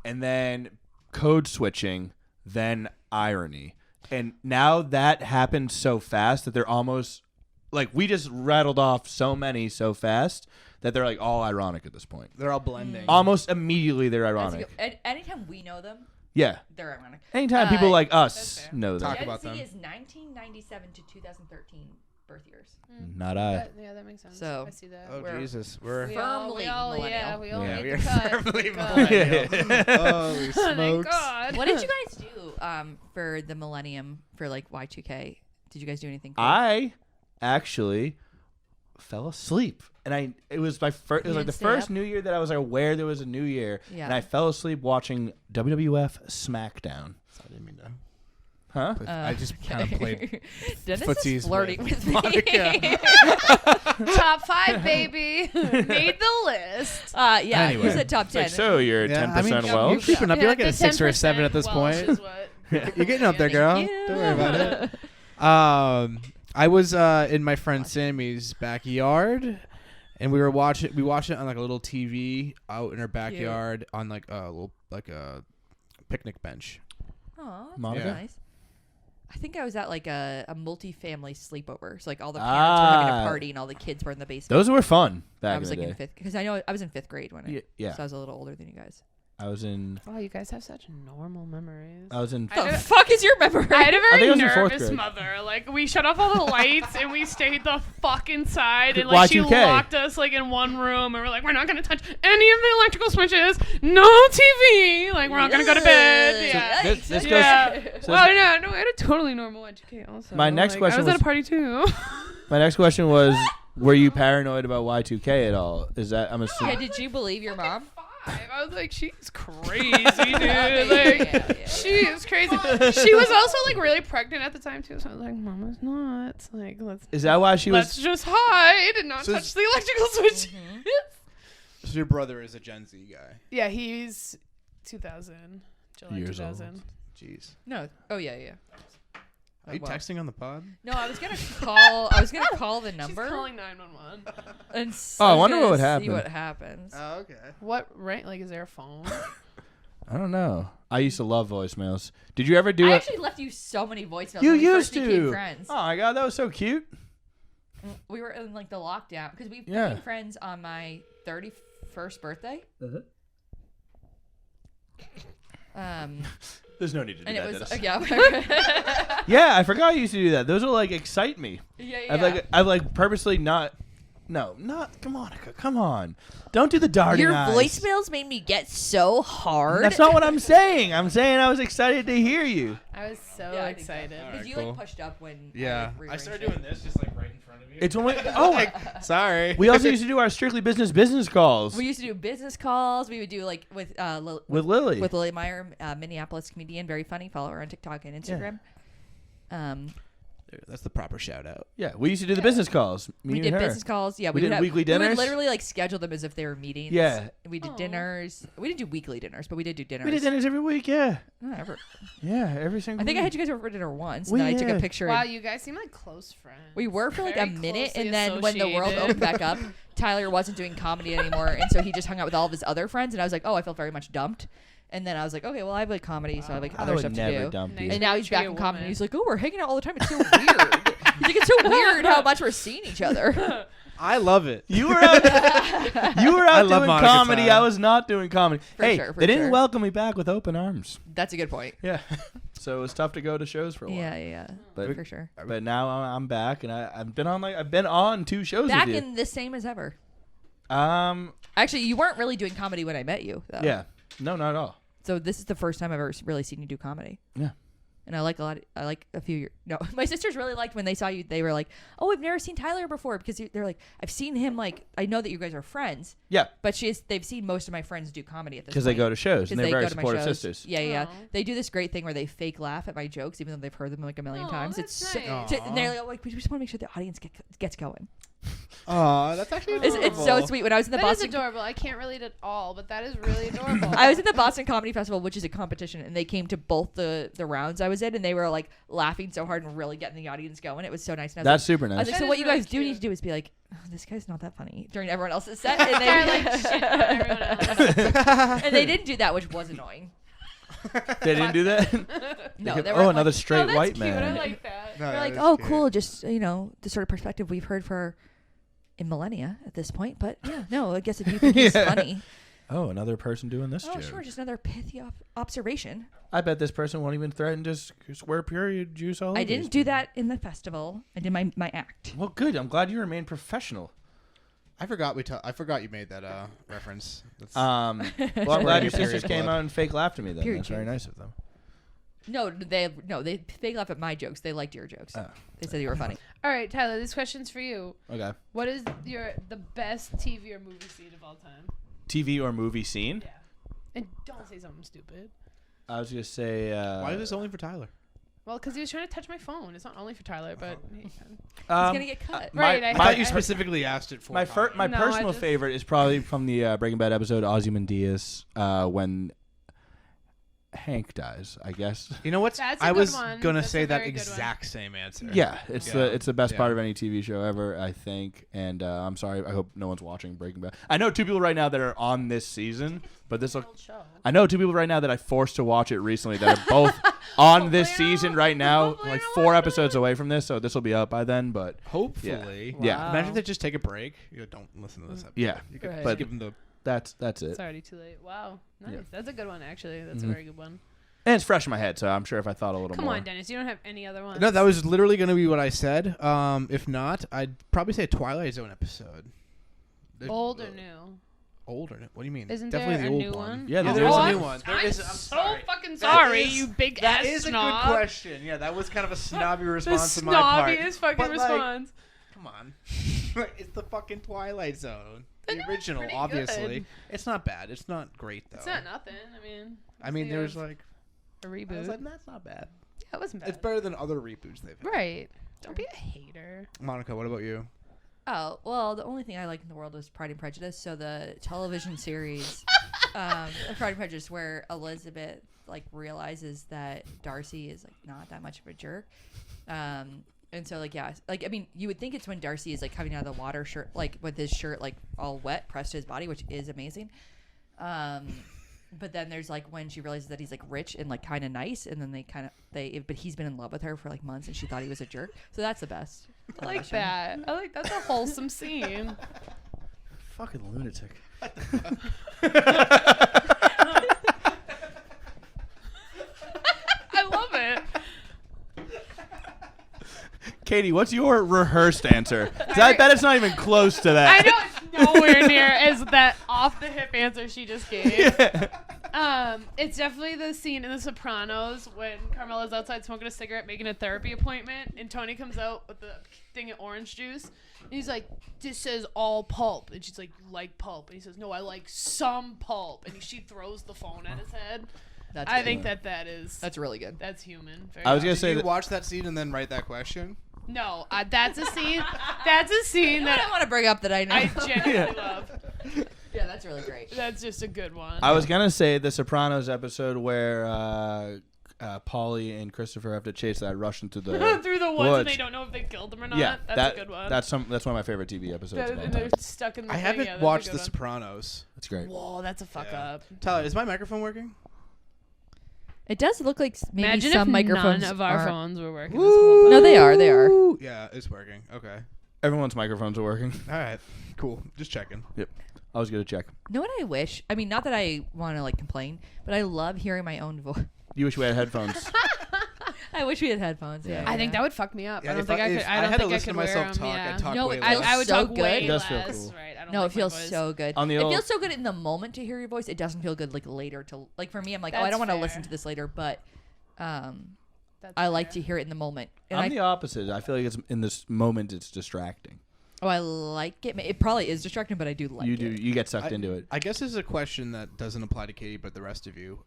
and then code switching, then irony, and now that happened so fast that they're almost like we just rattled off so many so fast that they're like all ironic at this point. They're all blending. Almost immediately they're That's a ironic. good- anytime we know them, Yeah. they're ironic. Anytime people like That's us fair. know Talk that. Gen about Z them. is 1997 to 2013 birth years. Not I. That makes sense. So- I see that. Oh We're- Jesus, we're. We all, Firmly we all, yeah, millennial. we all Yeah. need We're the cut. firmly God. millennial. Holy Thank smokes! God. What did you guys do for the millennium for like Y2K? Did you guys do anything? Cool? I actually fell asleep, and it was my first. It was You like the didn't stay first up? New Year that I was aware there was a New Year, Yeah. and I fell asleep watching WWF SmackDown. I didn't mean to. Huh? I just kind of played. Dennis footsies is flirting with with me. Top 5, baby. Made the list. Yeah, Anyway. you said top It's 10. like, so you're 10% You're Welsh? creeping up. You're like at the a 6 or a 7 at this 10% Welsh point. is what- You're getting up there, girl. Yeah. Don't worry about it. I was in my friend Sammy's backyard, and we watched it on like a little TV out in our backyard on like a little a picnic bench. Oh, that's Monica? nice. I think I was at like a multi-family sleepover. So like all the parents were having a party and all the kids were in the basement. Those were fun back I was in like the in day. fifth because I know I was in fifth grade when Yeah. so I was a little older than you guys. I was in. Oh, you guys have such normal memories. I was in. I The don't- fuck is your memory? I had a think I very was in fourth nervous grade. mother. Like, we shut off all the lights and we stayed the fuck inside. And, like, she Y2K. locked us, like, in one room. And we're like, we're not going to touch any of the electrical switches. No TV. Like, we're not going to go to bed. Yeah. This goes. Yeah. so Well, no, I had a totally normal Y2K also. My next Like, question I was at was- a party, too. My next question was: were you paranoid about Y2K at all? Is that I'm Yeah, assuming? did you believe your mom? I was like, she's crazy, dude. Like, Yeah. she is crazy. She was also like really pregnant at the time too, so I was like, Mama's nuts. Like, Is that why she let's was? just hide and not So touch the electrical switch. So your brother is a Gen Z guy. Yeah, he's 2000, July Years 2000. Jeez. No. Oh yeah. Are you well. texting on the pod? No, I was gonna call. I was gonna call the She's number calling 911. and Oh, I wonder gonna what would See happen. what happens. Oh, okay. What? Right? Like, is there a phone? I don't know. I used to love voicemails. Did you ever do I it? actually left you so many voicemails. You when we used first became to. friends. Oh my god, that was so cute. We were in like the lockdown because we Yeah. became friends on my 31st birthday. There's no need to do And it that. was Dennis. yeah. Yeah, I forgot you used to do that. Those will like excite me. yeah. I've like purposely not. No, come on, Monica. Come on. Don't do the darting Your eyes. voicemails made me get so hard. That's not what I'm saying. I'm saying I was excited to hear you. I was so Yeah, I think so. excited. Alright, Because you cool. like pushed up when Yeah. I, like, rearranged it. this just like right in front of you. It's only. Oh, Sorry. we also used to do our strictly business calls We used to do business calls. We would do like with with Lily. with Lily Meyer, Minneapolis comedian, very funny. Follow her on TikTok and Instagram. That's the proper shout out. Yeah, we used to do the business calls. Me We and did her. business calls. Yeah, We did weekly We dinners? would literally like schedule them as if they were meetings. Yeah. We did Aw. dinners. We didn't do weekly dinners, but we did do dinners. We did dinners every week. Yeah, Whatever. yeah, every single. I think I week. had you guys over for dinner once, We and then I took a did. picture. Wow, and you guys seem like close friends. we were for like Very a minute, closely and then when the world associated. opened back up, Tyler wasn't doing comedy anymore, and so he just hung out with all of his other friends, and I was like, oh, I felt very much dumped. And then I was like, okay, well, I have like comedy, so I have like I other would stuff to never do. dump you. Nice. And now he's back Treat a in comedy. woman. He's like, oh, we're hanging out all the time. It's so weird. He's like, it's so weird how much we're seeing each other. I love it. You were out. You were out love doing Monica comedy. time. I was not doing comedy. For hey, sure, for they didn't sure. welcome me back with open arms. That's a good point. Yeah, so it was tough to go to shows for a while. Yeah, But for sure. but now I'm back, and I've been on 2 shows Back with you. in the same as ever. Actually, You weren't really doing comedy when I met you, though. yeah, no, not at all. So this is the first time I've ever really seen you do comedy. Yeah. And I like a few. No, my sisters really liked when they saw you. They were like, "Oh, I've never seen Tyler before," because they're like, "I've seen him. Like, I know that you guys are friends, Yeah, but they've seen most of my friends do comedy at this because they point. go to shows and they're very go to my supportive shows. sisters. Yeah. Aw. They do this great thing where they fake laugh at my jokes, even though they've heard them like a million Aw, times. that's It's nice. and they're like, we just want to make sure the audience gets going. Aw, that's actually It's so sweet. When I was in the That is Boston adorable. I can't relate at all, but that is really adorable. I was in the Boston Comedy Festival, which is a competition, and they came to both the rounds I was in, and they were like laughing so hard and really getting the audience going. It was so nice. And I was That's super I was nice. like, That so is what you really guys do cute. need to do is be like, oh, this guy's not that funny during everyone else's set, and They're they like shit on everyone else. and they didn't do that, which was annoying. They didn't do that. No, They they kept, were oh, like, another Oh, straight that's white cute. I man. like that. they're like, oh, cool, just the sort of perspective we've heard for in millennia at this point. But yeah, no, I guess if you think he's Yeah. funny, Oh, another person doing this oh joke. sure, just another pithy observation. I bet this person won't even threaten to square period juice all over I these didn't do people. that in the festival. I did my act. Well, good. I'm glad you remained professional. I forgot I forgot you made that reference. That's, Well, I'm glad your Period sisters club. came out and fake laughed at me. Then Period that's very joke. nice of them. No, they laugh at my jokes. They liked your jokes. Oh. They said you were funny. All right, Tyler, this question's for you. Okay. What is the best TV or movie scene of all time? TV or movie scene? Yeah. And don't say something stupid. I was gonna say. why is this only for Tyler? Well, because he was trying to touch my phone. It's not only for Tyler, but He's gonna get cut. Right, I I thought you I- specifically asked it for. my Tyler. my No, I personal just- favorite is probably from the Breaking Bad episode Ozymandias when Hank dies, I guess. You know what? That's a I good was one. gonna That's say a that very good one. exact same answer. Yeah, it's the best Yeah. part of any TV show ever, I think. And I'm sorry, I hope no one's watching Breaking Bad. I know 2 people right now that are on this season, but this will. Old show. I know 2 people right now that I forced to watch it recently that are both on this Hopefully I season don't- right now, hopefully I like don't 4 watch episodes away from this, so this will be up by then. But Hopefully. Yeah. Imagine if they just take a break. You don't listen to this episode. yeah, You could Right. just but give them the. that's it. It's already too late. Wow. Nice. Yeah. That's a good one, actually. That's Mhm. a very good one. And it's fresh in my head, so I'm sure if I thought a little Come more. on, Dennis. You don't have any other ones. No, that was literally going to be what I said. If not, I'd probably say a Twilight Zone episode. Old or new? Old or new? What do you mean? Isn't Definitely there the a old new one. one? Yeah, Yeah, there's there is a a new new one. There I'm is. I'm so sorry. fucking That sorry, is- you big That ass is a snob. good question. Yeah, that was kind of a snobby The response on my part. snobbiest fucking But, like, response. Come on. It's the fucking Twilight Zone. I The know, it's original, pretty obviously. good. It's not bad. It's not great, though. It's not nothing. I mean, think there's of like. a I reboot. was like, that's not bad. That wasn't bad. It's better than other reboots they've had. Right. Don't be a hater. Monica, what about you? Oh, well, the only thing I like in the world is Pride and Prejudice. So the television series, Pride and Prejudice, where Elizabeth like realizes that Darcy is like not that much of a jerk. And so like, yeah, like, I mean, you would think it's when Darcy is like coming out of the water shirt, like with his shirt like all wet pressed to his body, which is amazing. But then there's like when she realizes that he's like rich and like kind of nice, and then but he's been in love with her for like months, and she thought he was a jerk. So that's the best. I like that. I like that's a wholesome scene. Fucking lunatic. I love it. Katie, what's your rehearsed answer? 'Cause I bet it's not even close to I that. know it's nowhere near as that off the hip answer she just gave. It's definitely the scene in The Sopranos when Carmela's outside smoking a cigarette, making a therapy appointment, and Tony comes out with the thing of orange juice, and he's like, "This says all pulp," and she's like pulp, and he says, "No, I like some pulp," and she throws the phone at his head. That's I good. think that is That's really good. that's human. Very I was gonna much. say Did you that. watch that scene and then write that question? No, that's a scene. That's a scene I don't that want to bring up that I know. I genuinely love. Yeah, that's really great. That's just a good one. I was gonna say the Sopranos episode where Paulie and Christopher have to chase that Russian through the through the woods, and they don't know if they killed him or not. yeah, That's a good one. That's one of my favorite TV episodes. That- of all and time. they're stuck in the I thing. haven't Yeah, that's a watched good The one. Sopranos. That's great. Whoa, that's a fuck Yeah. up. Tyler, is my microphone working? It does look like maybe Imagine some if microphones none of our aren't. phones were working this whole time. No, they are. They are. Yeah, it's working. Okay. Everyone's microphones are working. All right. Cool. Just checking. Yep. I was gonna check. You know what I wish? I mean, not that I want to like complain, but I love hearing my own voice. You wish we had headphones. I wish we had headphones. Yeah, I think that would fuck me up. Yeah, I don't if think I could. if I don't had to think I listen could to wear myself them. talk, Yeah. I'd talk No, way it less. I would so talk good. way It does feel less. cool. Right. I don't No, like it feels my voice. so good. On the It old- feels so good in the moment to hear your voice. It doesn't feel good like later to like for me. I'm like, oh, I That's don't want to fair. listen to this later, but That's I like fair. to hear it in the moment. And I'm the opposite. I feel like it's in this moment it's distracting. I like it. It probably is distracting, but I do like you it. do. You get sucked into it. I guess this is a question that doesn't apply to Katie, but the rest of you,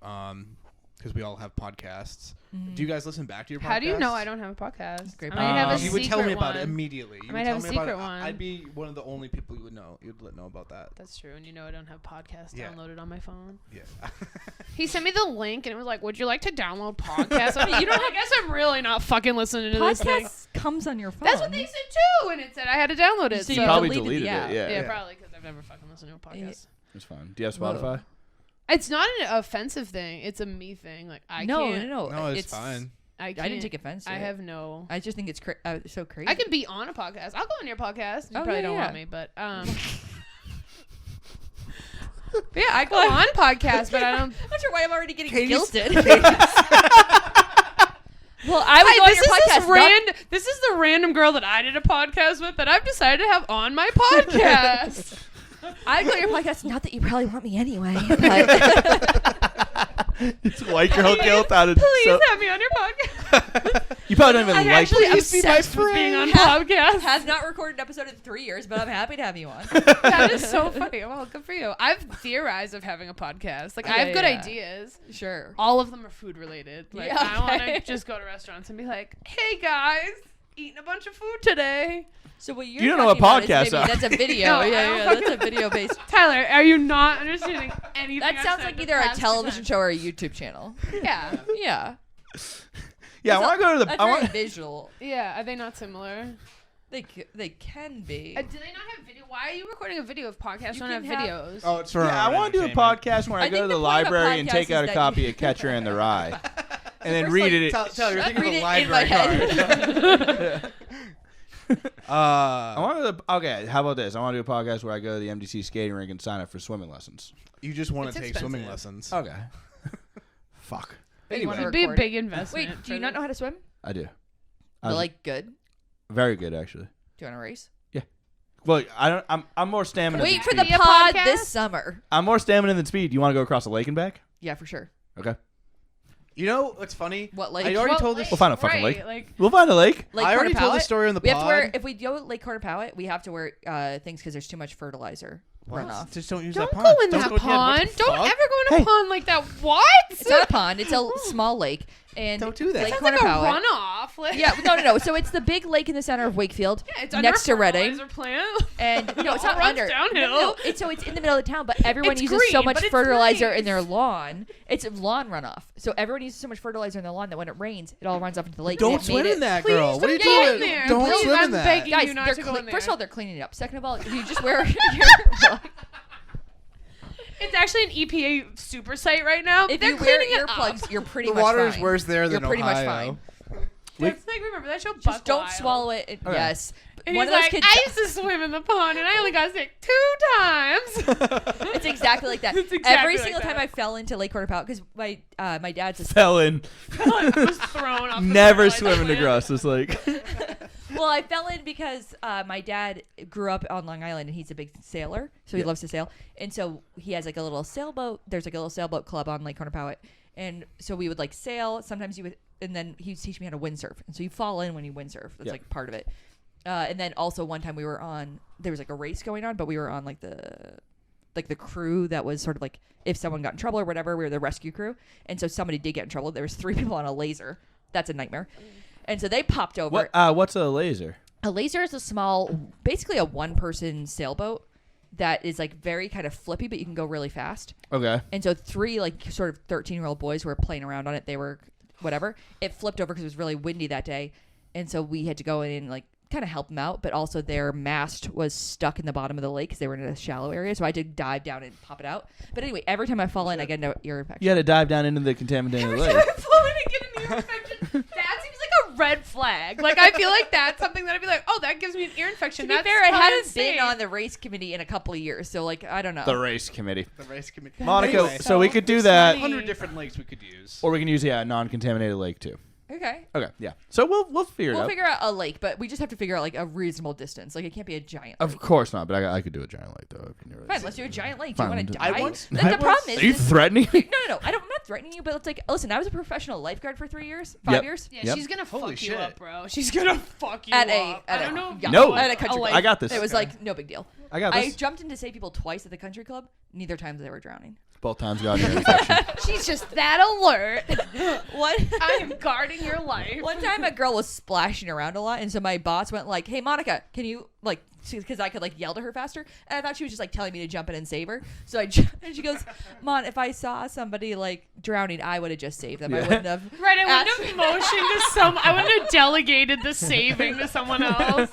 because we all have podcasts. Do you guys listen back to your podcasts? How do you know I don't have a podcast? Great I might have a You would tell me secret about it one. immediately. You I would might tell have a me about secret it. one. I'd be one of the only people you would know. You'd know about that. That's true, and you know I don't have podcasts Yeah. downloaded on my phone. Yeah. He sent me the link, and it was like, "Would you like to download podcasts?" I'm like, I guess I'm really not fucking listening to this thing. Podcast comes on your phone. That's what they said too, and it said I had to download it. So So you Probably deleted deleted the app. it. Yeah. yeah, probably because I've never fucking listened to a podcast. It's fine. Do you have Whoa. Spotify? It's not an offensive thing; it's a me thing. Like I no, can't. no, No, it's fine. I I can't. didn't take offense to I it. have no. I just think it's so crazy. I can be on a podcast. I'll go on your podcast. You Oh, probably yeah, don't don't yeah. want me, but but yeah, I go on podcasts, but I don't. I'm not sure why I'm already getting Katie's- guilted. Well, I would go on This your is podcast. this is the random girl that I did a podcast with that I've decided to have on my podcast. I'd go on your podcast. Not that you probably want me anyway. But It's white girl guilt out of. Please So, have me on your podcast. you probably don't even I'm like. actually Please be my obsessed with being on friend. podcasts. has not recorded an episode in 3 years, but I'm happy to have you on. That is so funny. Well, good for you. I've theorized of having a podcast. Like I have Yeah, good yeah. ideas. Sure. All of them are food related. Like Yeah, I want okay. to just go to restaurants and be like, "Hey guys, eating a bunch of food today. So what you're You don't know what talking about is podcasts maybe are. That's a video. No, I yeah, don't yeah. fucking- That's a video based. Tyler, are you not understanding anything? That I've sounds said like the either a past 2 television times? show or a YouTube channel. Yeah. Yeah. Yeah, I want to go to the. That's I very want. visual. Yeah. Are they not similar? They can be. Do they not have video? Why are you recording a video if podcasts You don't have can have- videos? Oh, it's for Yeah, I want to do a podcast where I, I go think to the the point of a library and podcast take out is a that copy you- of Catcher in the Rye, and then first, read like, it. Tell you're thinking Read of a it in my library head. card. I want to. Okay, how about this? I want to do a podcast where I go to the MDC skating rink and sign up for swimming lessons. You just want It's to take expensive. swimming lessons. Okay. Fuck. But you wanna It'd be a record big it. investment. Wait, do you not know how to swim? I do. But like good? Very good, actually. Do you want to race? Well, I don't. I'm more stamina. Wait than for the speed. Be a pod podcast? this summer. I'm more stamina than speed. You want to go across the lake and back? Yeah, for sure. Okay. You know what's funny? What lake? I already Well, told this. like, We'll find a fucking right, lake. Like, We'll find a lake. Lake I already told Quannapowitt? the story on the We pod. have to wear if we go to Lake Quannapowitt, we have to wear things because there's too much fertilizer runoff. Just don't use don't that go pond. in that go- yeah, what the pond. Don't fuck? ever go in a Hey. pond like that. What? It's not a pond. It's a small lake. And Don't do that. Lake Sounds like a Quannapowitt. runoff. Like, Yeah, no. So it's the big lake in the center of Wakefield, yeah, it's under next a to Reading. fertilizer plant. And no, it's not It runs under. downhill. No, it's in the middle of the town, but everyone It's uses so green, much but it's fertilizer nice. in their lawn. It's a lawn runoff. So everyone uses so much fertilizer in their lawn that when it rains, it all runs off into the lake. Don't They've swim made in it- that, Please girl. What are you don't go doing? in there. Don't Please, swim in I'm that. begging Guys, you not they're to go in there. first of all, they're cleaning it up. Second of all, if you just wear your It's actually an EPA super site right now. if They're you wear cleaning it up. earplugs, you're pretty The much water is fine. worse there than You're pretty much Ohio. fine. That's like, remember that show Just Buck don't Wild? swallow it. Okay. Yes. And One he's of those like, kids. I used to swim in the pond and I only got sick 2 times. It's exactly like that. It's exactly Every like single time that. I fell into Lake Quannapowitt because my dad's a Fell in. I was thrown off. the Never fertilizer swimming plant. across this lake. well, I fell in because my dad grew up on Long Island and he's a big sailor, so he loves to sail. And so he has like a little sailboat. There's like a little sailboat club on Lake Quannapowitt, and so we would like sail. Sometimes you would, and then he would teach me how to windsurf. And so you fall in when you windsurf. That's Yeah. like part of it. And then also one time we were on. There was like a race going on, but we were on like the crew that was sort of like if someone got in trouble or whatever, we were the rescue crew. And so somebody did get in trouble. There was 3 people on a laser. That's a nightmare. And so they popped over. What's a laser? A laser is a small, basically a one-person sailboat that is like very kind of flippy, but you can go really fast. Okay. And so 3 like sort of 13-year-old boys were playing around on it. They were whatever. It flipped over because it was really windy that day. And so we had to go in and like kind of help them out, but also their mast was stuck in the bottom of the lake because they were in a shallow area. So I had to dive down and pop it out. But anyway, every time I fall in, I get an ear infection. You had to dive down into the contaminated Every lake. time I fall in and get an ear infection, that seems like a red flag. Like I feel like that's something that I'd be like, oh, that gives me an ear infection. To be That's fair, I probably haven't insane. been on the race committee in a couple of years, so like I don't know. The race committee. The race committee. Monica, Anyway, so we could do that, funny. 100 different lakes we could use. or we can use a non-contaminated lake too. Okay. Okay, yeah. So we'll figure it We'll out. figure out a lake, but we just have to figure out like a reasonable distance. Like it can't be a giant. Of lake. course not, but I could do a giant lake though. If you really Fine, let's do a giant lake. Do Fine, you want to we'll die? I once- the I problem once- is, Are you threatening me? no. I'm not threatening you, but it's like, listen, I was a professional lifeguard for 3 years, Yep. 5 years. Yeah, Yep. she's gonna Holy fuck you shit. up, bro. She's gonna fuck you At up. a I don't know. yacht, No. at a country I club. got this. It was like no big deal. I got I this. jumped in to save people twice at the country club. Neither times they were drowning. Both times got an infection. She's just that alert. What? I am guarding your life. One time a girl was splashing around a lot, and so my boss went like, "Hey, Monica, can you like?" Because I could like yell to her faster, and I thought she was just like telling me to jump in and save her. So and she goes, "Mon, if I saw somebody like drowning, I would have just saved them. I Yeah. wouldn't have." Right, I wouldn't have motioned to some. I wouldn't have delegated the saving to someone else.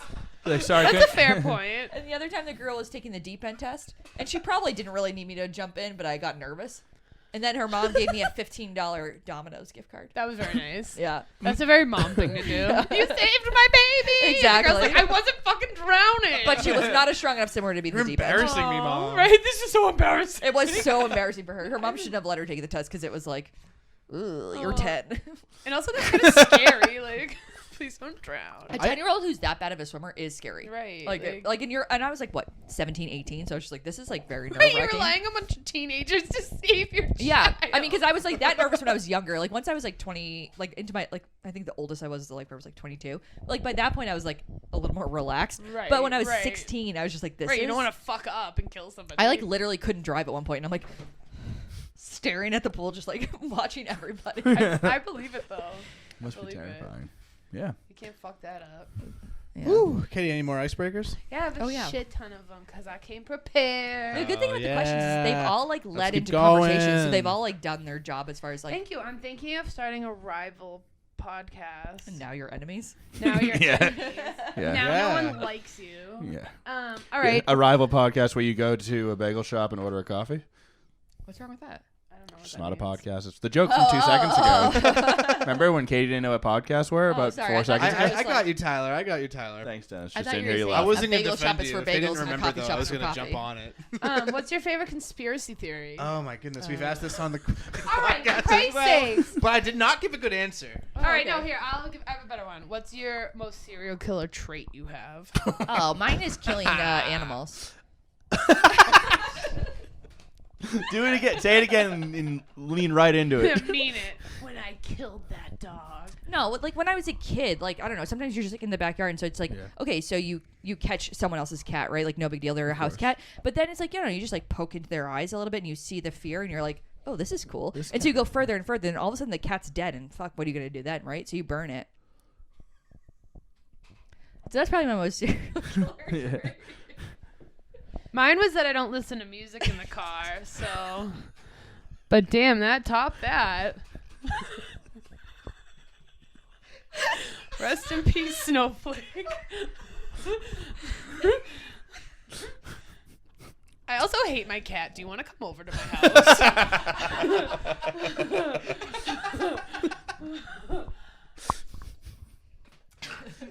Like, sorry, That's a fair point. And the other time, the girl was taking the deep end test, and she probably didn't really need me to jump in, but I got nervous. And then her mom gave me a $15 Domino's gift card. That was very nice. Yeah. That's a very mom thing to do. You saved my baby. Exactly. The girl's like, I wasn't fucking drowning. But she was not a strong enough swimmer to be in the You're deep end. embarrassing me, Mom. Right? This is so embarrassing. It was so embarrassing for her. Her mom shouldn't have let her take the test because it was like, "Ugh, you're 10. And also that's kind of scary. Like, please don't drown. A 10-year-old who's that bad of a swimmer is scary. Right. Like and I was like, what, 17, 18? So I was just like, this is like very Right, you were nerve-wracking. relying on a bunch of teenagers to save your Yeah, child. I mean, because I was like that nervous when I was younger. Like once I was like 20, like into my like I think the oldest I was as a lifeguard was like 22. Like by that point I was like a little more relaxed. Right, But when I was right. 16, I was just like, this. Right, you is- don't want to fuck up and kill somebody. I like literally couldn't drive at one point, and I'm like staring at the pool, just like watching everybody. I believe it though. Must be Believe it. terrifying. Yeah. You can't fuck that up. Yeah. Woo. Katie, any more icebreakers? Yeah, I have a Oh, yeah. shit ton of them because I came prepared. The good thing about the questions is they've yeah. all like Let's led keep into conversations, so going. they've all like done their job as far as like. Thank you. I'm thinking of starting a rival podcast. And now you're enemies. Now you're Yeah. enemies. Yeah. Now Yeah. no one likes you. Yeah. All right. A rival podcast where you go to a bagel shop and order a coffee. What's wrong with that? I don't know what It's that not a means. podcast. It's the joke from 2 seconds ago. Remember when Katie didn't know what podcasts were about sorry, 4 I thought seconds you ago? said- I got you, Tyler. I got you, Tyler. Thanks, Dennis. I Just thought didn't you hear you were laugh. I wasn't A going to bagel shop defend is you. for If they didn't bagels and a remember, coffee though, shop I was is for going to jump coffee. on it. What's your favorite conspiracy theory? Oh, my goodness. We've asked this on the All right, for podcast as Christ's well. sakes. But I did not give a good answer. All right, okay. no, here I have a better one. What's your most serial killer trait you have? Oh, mine is killing animals. Do it again. Say it again and lean right into I it. mean it. When I killed that dog. No, like when I was a kid, like I don't know. Sometimes you're just like in the backyard, and so it's like, Yeah. okay, so you catch someone else's cat, right? Like no big deal, they're a house cat. But then it's like you just like poke into their eyes a little bit, and you see the fear, and you're like, oh, this is cool. And so you go further and further, and all of a sudden the cat's dead, and fuck, what are you gonna do then, right? So you burn it. So that's probably my most serial killer. Mine was that I don't listen to music in the car, so. But damn, that topped that. Rest in peace, Snowflake. I also hate my cat. Do you want to come over to my house?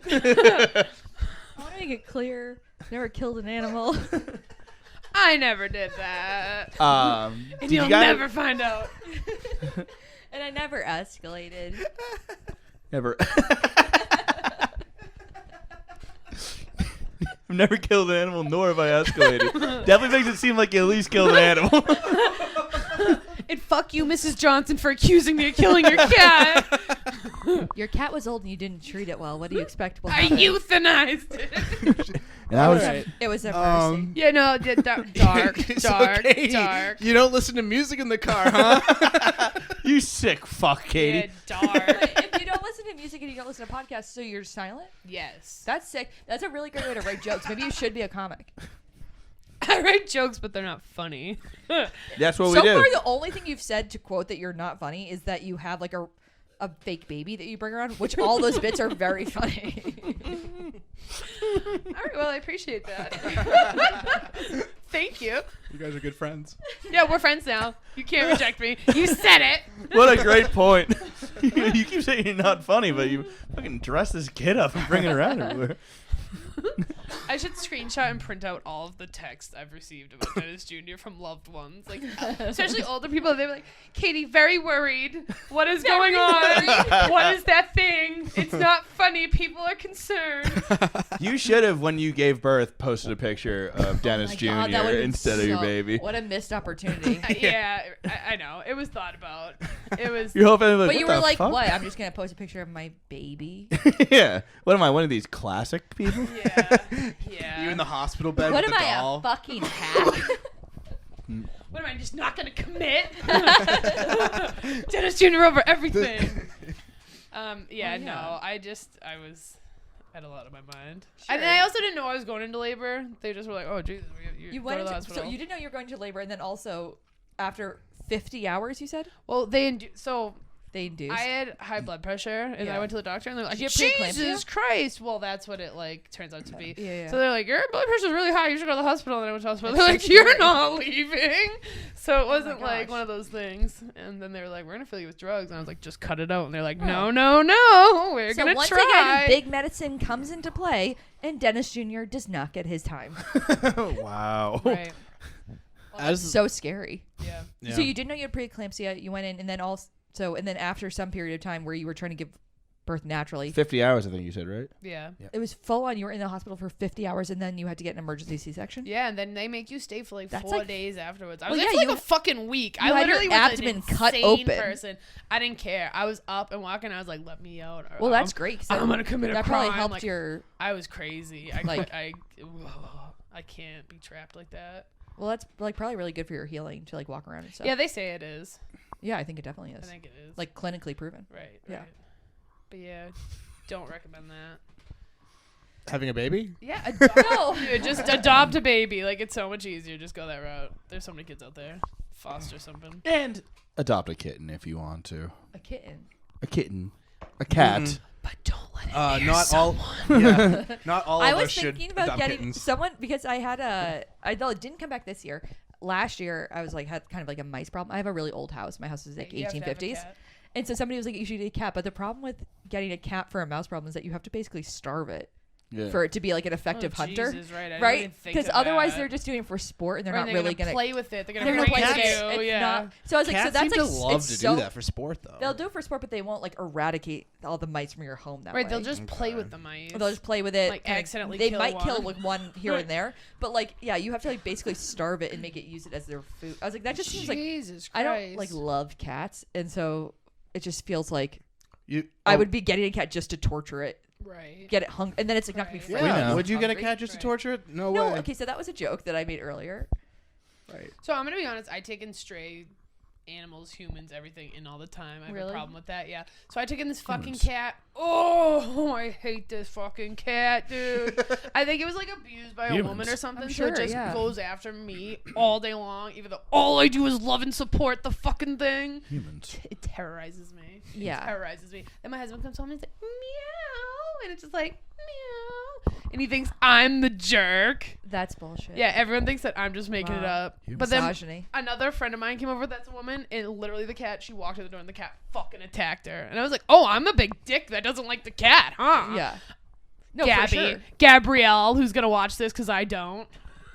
I want to make it clear, never killed an animal. I never did that. And And you'll never find out. And I never escalated. Never. I've never killed an animal, nor have I escalated. Definitely makes it seem like you at least killed an animal. And fuck you, Mrs. Johnson, for accusing me of killing your cat. Your cat was old and you didn't treat it well. What do you expect will I happen? euthanized it. And I was. Alright. It was a mercy. Yeah, no, dark, So, dark, Katie, dark. You don't listen to music in the car, huh? You sick fuck, Katie. Yeah, dark. If you don't listen to music and you don't listen to podcasts, so you're silent? Yes. That's sick. That's a really great way to write jokes. Maybe you should be a comic. I write jokes, but they're not funny. That's what we So do. far, the only thing you've said to quote that you're not funny is that you have like a fake baby that you bring around, which all those bits are very funny. All right, well, I appreciate that. Thank you. You guys are good friends. Yeah, we're friends now. You can't reject me. You said it. What a great point. You keep saying you're not funny, but you fucking dress this kid up and bring it around everywhere. I should screenshot and print out all of the texts I've received about Dennis Jr. from loved ones, like especially older people. They're like, "Katie, very worried. What is going on? What is that thing? It's not funny. People are concerned." You should have, when you gave birth, posted a picture of Dennis My Jr. God, that would've been instead of your so- baby. What a missed opportunity. Yeah, I know. It was thought about. It was. You're hoping, like, But you what were the like, fuck? what? I'm just going to post a picture of my baby. Yeah. What am I, one of these classic people? Yeah. Yeah. You in the hospital bed What with am the I, doll. a fucking hack? What am I just not gonna commit? Dennis Jr. over everything. Yeah, Well, no. yeah. I was had a lot on my mind. Sure. And I also didn't know I was going into labor. They just were like, "Oh, Jesus, you You go went to the into, hospital." so you didn't know you were going to labor, and then also after 50 hours, you said? well, so They induced. I had high blood pressure, and Yeah. I went to the doctor, and they're like, Did you have preeclampsia? "Jesus Christ!" Well, that's what it like turns out to be. Yeah. So they're like, "Your blood pressure's really high. You should go to the hospital." And I went to the hospital. That's They're like, so "You're scary. not leaving." So it wasn't like gosh. one of those things. And then they were like, "We're gonna fill you with drugs," and I was like, "Just cut it out." And they're like, Oh. "No, we're So gonna once try." again, big medicine comes into play, and Dennis Jr. does not get his time. Wow. Right. As So scary. Yeah. yeah. So you didn't know you had preeclampsia. You went in, and then and then after some period of time where you were trying to give birth naturally, 50 hours, I think you said, right? Yeah. it was full on. You were in the hospital for 50 hours, and then you had to get an emergency C-section. Yeah, and then they make you stay for like That's 4 like- days afterwards. I Well, was there yeah, for you like a fucking week. you I had your literally was abdomen an cut insane open. person. I didn't care. I was up and walking. I was like, "Let me out." Or, Well, that's great. 'cause I'm gonna commit a that crime. probably helped Like, your. I was crazy. Like- I can't be trapped like that. Well, that's like probably really good for your healing to like walk around and stuff. Yeah, they say it is. Yeah, I think it definitely I is. think it is. Like clinically proven. right. yeah. Right. But yeah, Don't recommend that. Having a baby? Yeah, No. Dude, just adopt a baby. Like, it's so much easier. Just go that route. There's so many kids out there. Foster something. And adopt a kitten if you want to. A kitten. A kitten. A cat. Mhm. But don't let it Not all. Yeah, not all I of us was should thinking about adopt getting kittens. someone because I had though it didn't come back this year. Last year I was like had kind of like a mice problem. I have a really old house. My house is like You have to have a 1850s. cat. And so somebody was like, you should get a cat. But the problem with getting a cat for a mouse problem is that you have to basically starve it Yeah. for it to be like an effective Oh, hunter. Jesus, right? I didn't Right? even think Because of otherwise that. they're just doing it for sport and they're Right, not they're really gonna going to play with it. They're they're gonna gonna play break with you. it. It's Yeah. not- So I was like, Cats so that's seem like to love it's to so, do that for sport, though. They'll do it for sport, but they won't like eradicate all the mice from your home that Right, way. they'll just play Okay. with the mice. Or they'll just play with it. Like, kinda- accidentally They kill might kill one. like one here Right. and there, but like yeah, you have to like basically starve it and make it use it as their food. I was like, that just seems like Jesus Christ. I don't like love cats, and so it just feels like You, I would be getting a cat just to torture it, Right. get it hung, and then it's like not gonna be Right. friendly. We Yeah. know. Would you get a Hungry. cat just to Right. torture it? No, No, way. okay, so that was a joke that I made earlier. Right. So I'm gonna be honest. I take in stray animals, humans, everything in all the time. I have Really? a problem with that. Yeah. So I took in this fucking Humans. cat. Oh, I hate this fucking cat, dude. I think it was like abused by a woman Humans. or something. I'm so sure, it just yeah. goes after me all day long, even though all I do is love and support the fucking thing. Humans. It terrorizes me. Yeah. It terrorizes me. Then my husband comes home and he's like, meow. And it's just like, meow. And he thinks I'm the jerk. That's bullshit. Yeah, everyone thinks that I'm just making it Wow. up. But then Misogyny. another friend of mine came over, that's a woman, and literally the cat, she walked to the door and the cat fucking attacked her. And I was like, oh, I'm a big dick that doesn't like the cat, huh? Yeah. No, Gabby. for sure. Gabrielle, who's going to watch this because I don't.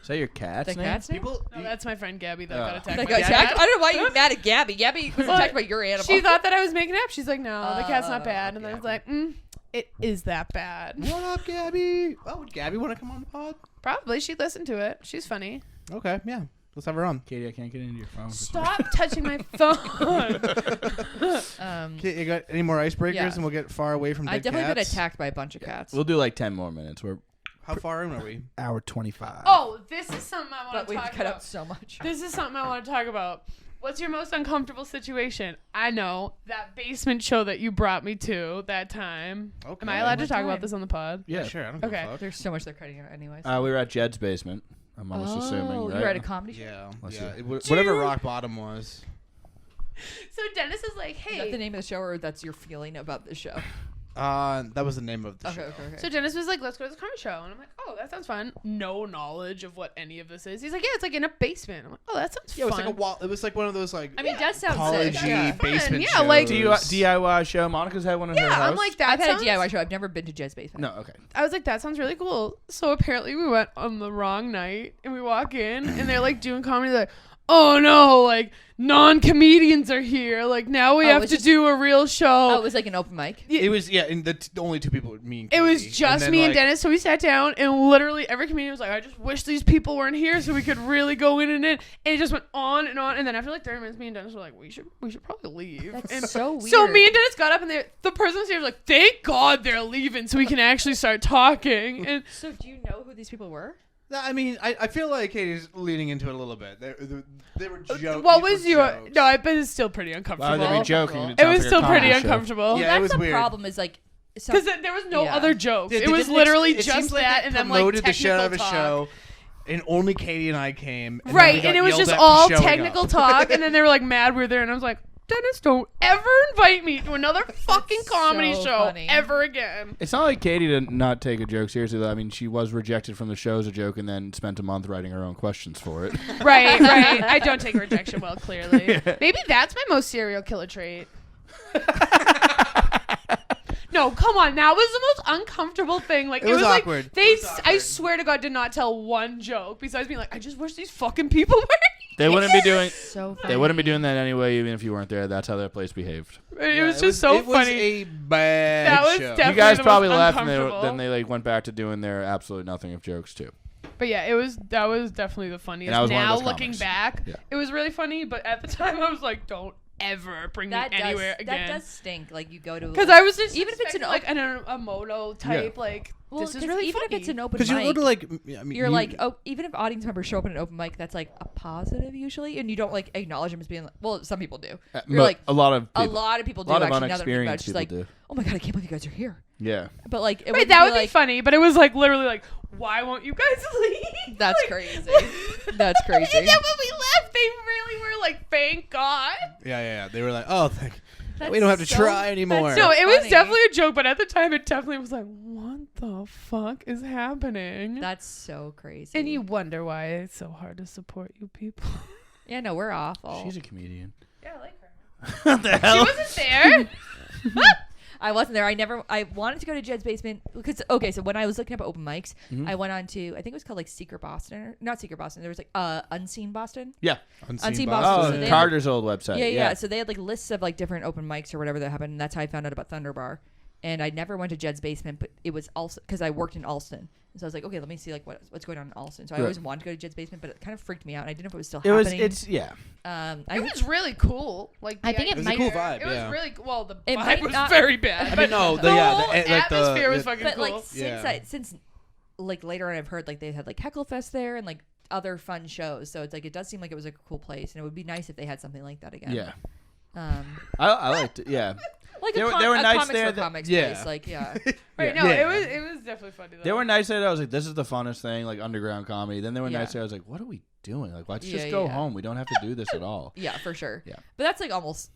Is that your cat's The name? cat's name? People. No, that's my friend Gabby that Oh. got attacked That by got the attacked? cat. I don't know why you're mad at Gabby. Gabby was Well, attacked by your animal. She thought that I was making it up. She's like, no, the cat's not Oh, bad. And then I was like, it is that bad. What up, Gabby? Oh, would Gabby want to come on the pod? Probably. She'd listen to it. She's funny. Okay, yeah. Let's have her on. Katie, I can't get into your phone. Stop touching my phone. Okay, you got any more icebreakers, Yeah. and we'll get far away from dead I've definitely been cats? attacked by a bunch of cats. We'll do like 10 more minutes. We're How far in are we? hour 25. Oh, this is something I but want to we've talk cut about. out so much. This is something I want to talk about. What's your most uncomfortable situation? I know that basement show that you brought me to that time. Okay. Am I allowed to What talk time? about this on the pod? Yeah. Sure. I don't give Okay. a fuck. There's so much they're cutting out anyways. We were at Jed's basement. I'm almost assuming, right? You're at a comedy show? Yeah. Let's Yeah. see. Whatever rock bottom was. So Dennis is like, Is hey. that the name of the show, or that's your feeling about the show? That was the name of the Okay, show. okay. So Dennis was like, let's go to this comedy show. And I'm like, oh, that sounds fun. No knowledge of what any of this is. He's like, yeah, it's like in a basement. I'm like, oh, that sounds Yeah, it was fun. like a wall. It was like one of those like I mean, it does sound college sick. Yeah. basement Yeah, shows. like- DIY show. Monica's had one in her yeah, house. I'm like, that I've had sounds... a DIY show. I've never been to Jed's basement. No, okay. I was like, that sounds really cool. So apparently we went on the wrong night and we walk in and they're like doing comedy. They're like, oh no, like non-comedians are here. Like now we Oh, have it's to just- do a real show. Oh, it was like an open mic. It was and the only two people, me and It was Katie. just then, me and like, Dennis, so we sat down and literally every comedian was like, I just wish these people weren't here so we could really go in. And it just went on. And then after like 30 minutes, me and Dennis were like, we should probably leave. That's and so weird. so me and Dennis got up and the person was here was like, thank God they're leaving so we can actually start talking. And So do you know who these people were? No, I mean, I feel like Katie's leaning into it a little bit. They were jokes. what was your? No, it was still pretty uncomfortable. Why would they be joking? It was still pretty uncomfortable. Yeah, it That's was the weird. problem. Is like Because there was no Yeah. other jokes. They It was didn't literally it just seems like that, they and then like promoted the shit out of a technical talk. show, and only Katie and I came. And then Right, we got and it was yelled just at for all showing technical up. talk, and then they were like mad we were there, and I was like, Dennis, don't ever invite me to another fucking comedy so show funny. ever again. It's not like Katie did not take a joke seriously, though. I mean, she was rejected from the show as a joke and then spent a month writing her own questions for it. Right. I don't take rejection well, clearly. Maybe that's my most serial killer trait. No, come on. That was the most uncomfortable thing. Like It was like awkward. they. It was I awkward. swear to God, did not tell one joke besides being like, I just wish these fucking people were. They wouldn't be doing. so funny. They wouldn't be doing that anyway, even if you weren't there. That's how that place behaved. It Yeah, was just so it funny. was a bad That was show. definitely You guys the probably most left, and uncomfortable. then they like went back to doing their absolute nothing of jokes too. But yeah, that was definitely the funniest. And I was one of Now those looking comics. back, Yeah. it was really funny. But at the time, I was like, don't ever bring That me anywhere does, again. That does stink. Like you go to Because I was just even if it's an expecting, like a moto type, like well, this is 'cause really even funny. if it's an open Because you mic, go to like, I mean, you're like, oh, even if audience members show up at an open mic, that's like a positive usually, and you don't like acknowledge them as being like, well, some people do. You're like a lot of a people, lot of people do. a lot of actually, now that I think about it, unexperienced it's just people like, do. oh my god, I can't believe you guys are here. Yeah. But like, it Right, that would be like, funny, but it was like literally like, why won't you guys leave? That's Like, crazy. That's crazy. And then when we left, they really were like, thank God. Yeah. They were like, oh, we don't have to so- try anymore. No, it was funny. definitely a joke, but at the time, it definitely was like, what the fuck is happening? That's so crazy. And you wonder why it's so hard to support you people. Yeah, no, we're awful. She's a comedian. Yeah, I like her. What the hell? She wasn't there. I wasn't there. I wanted to go to Jed's basement because so when I was looking up open mics, I went on to, I think it was called like Secret Boston, or not Secret Boston. There was like Unseen Boston. Yeah. Unseen Oh, Boston. So they had, Carter's old website. yeah. So they had like lists of like different open mics or whatever that happened. And that's how I found out about Thunder Bar. And I never went to Jed's basement, but it was also because I worked in Alston. So I was like, okay, let me see like what's going on in Alston. So I always wanted to go to Jed's basement, but it kind of freaked me out. And I didn't know if it was still happening. It was really cool. Like I think the it was might- a cool vibe. It was really well. The It vibe might was not- very bad. I but mean, no, the the whole like atmosphere was the fucking But cool. like Yeah. since like later on, I've heard like they had like Hecklefest there and like other fun shows. So it's like it does seem like it was a cool place, and it would be nice if they had something like that again. Yeah. I liked it. Yeah. like They a, were a nice comics there for that- comics yeah. place. Like Right? Yeah. No, Yeah. it was definitely funny. Though. They were nice there. I was like, this is the funnest thing, like underground comedy. Then they were Yeah. nice there. I was like, what are we doing? Like, let's Yeah, just go yeah. home. We don't have to do this at all. yeah, for sure. Yeah. But that's like almost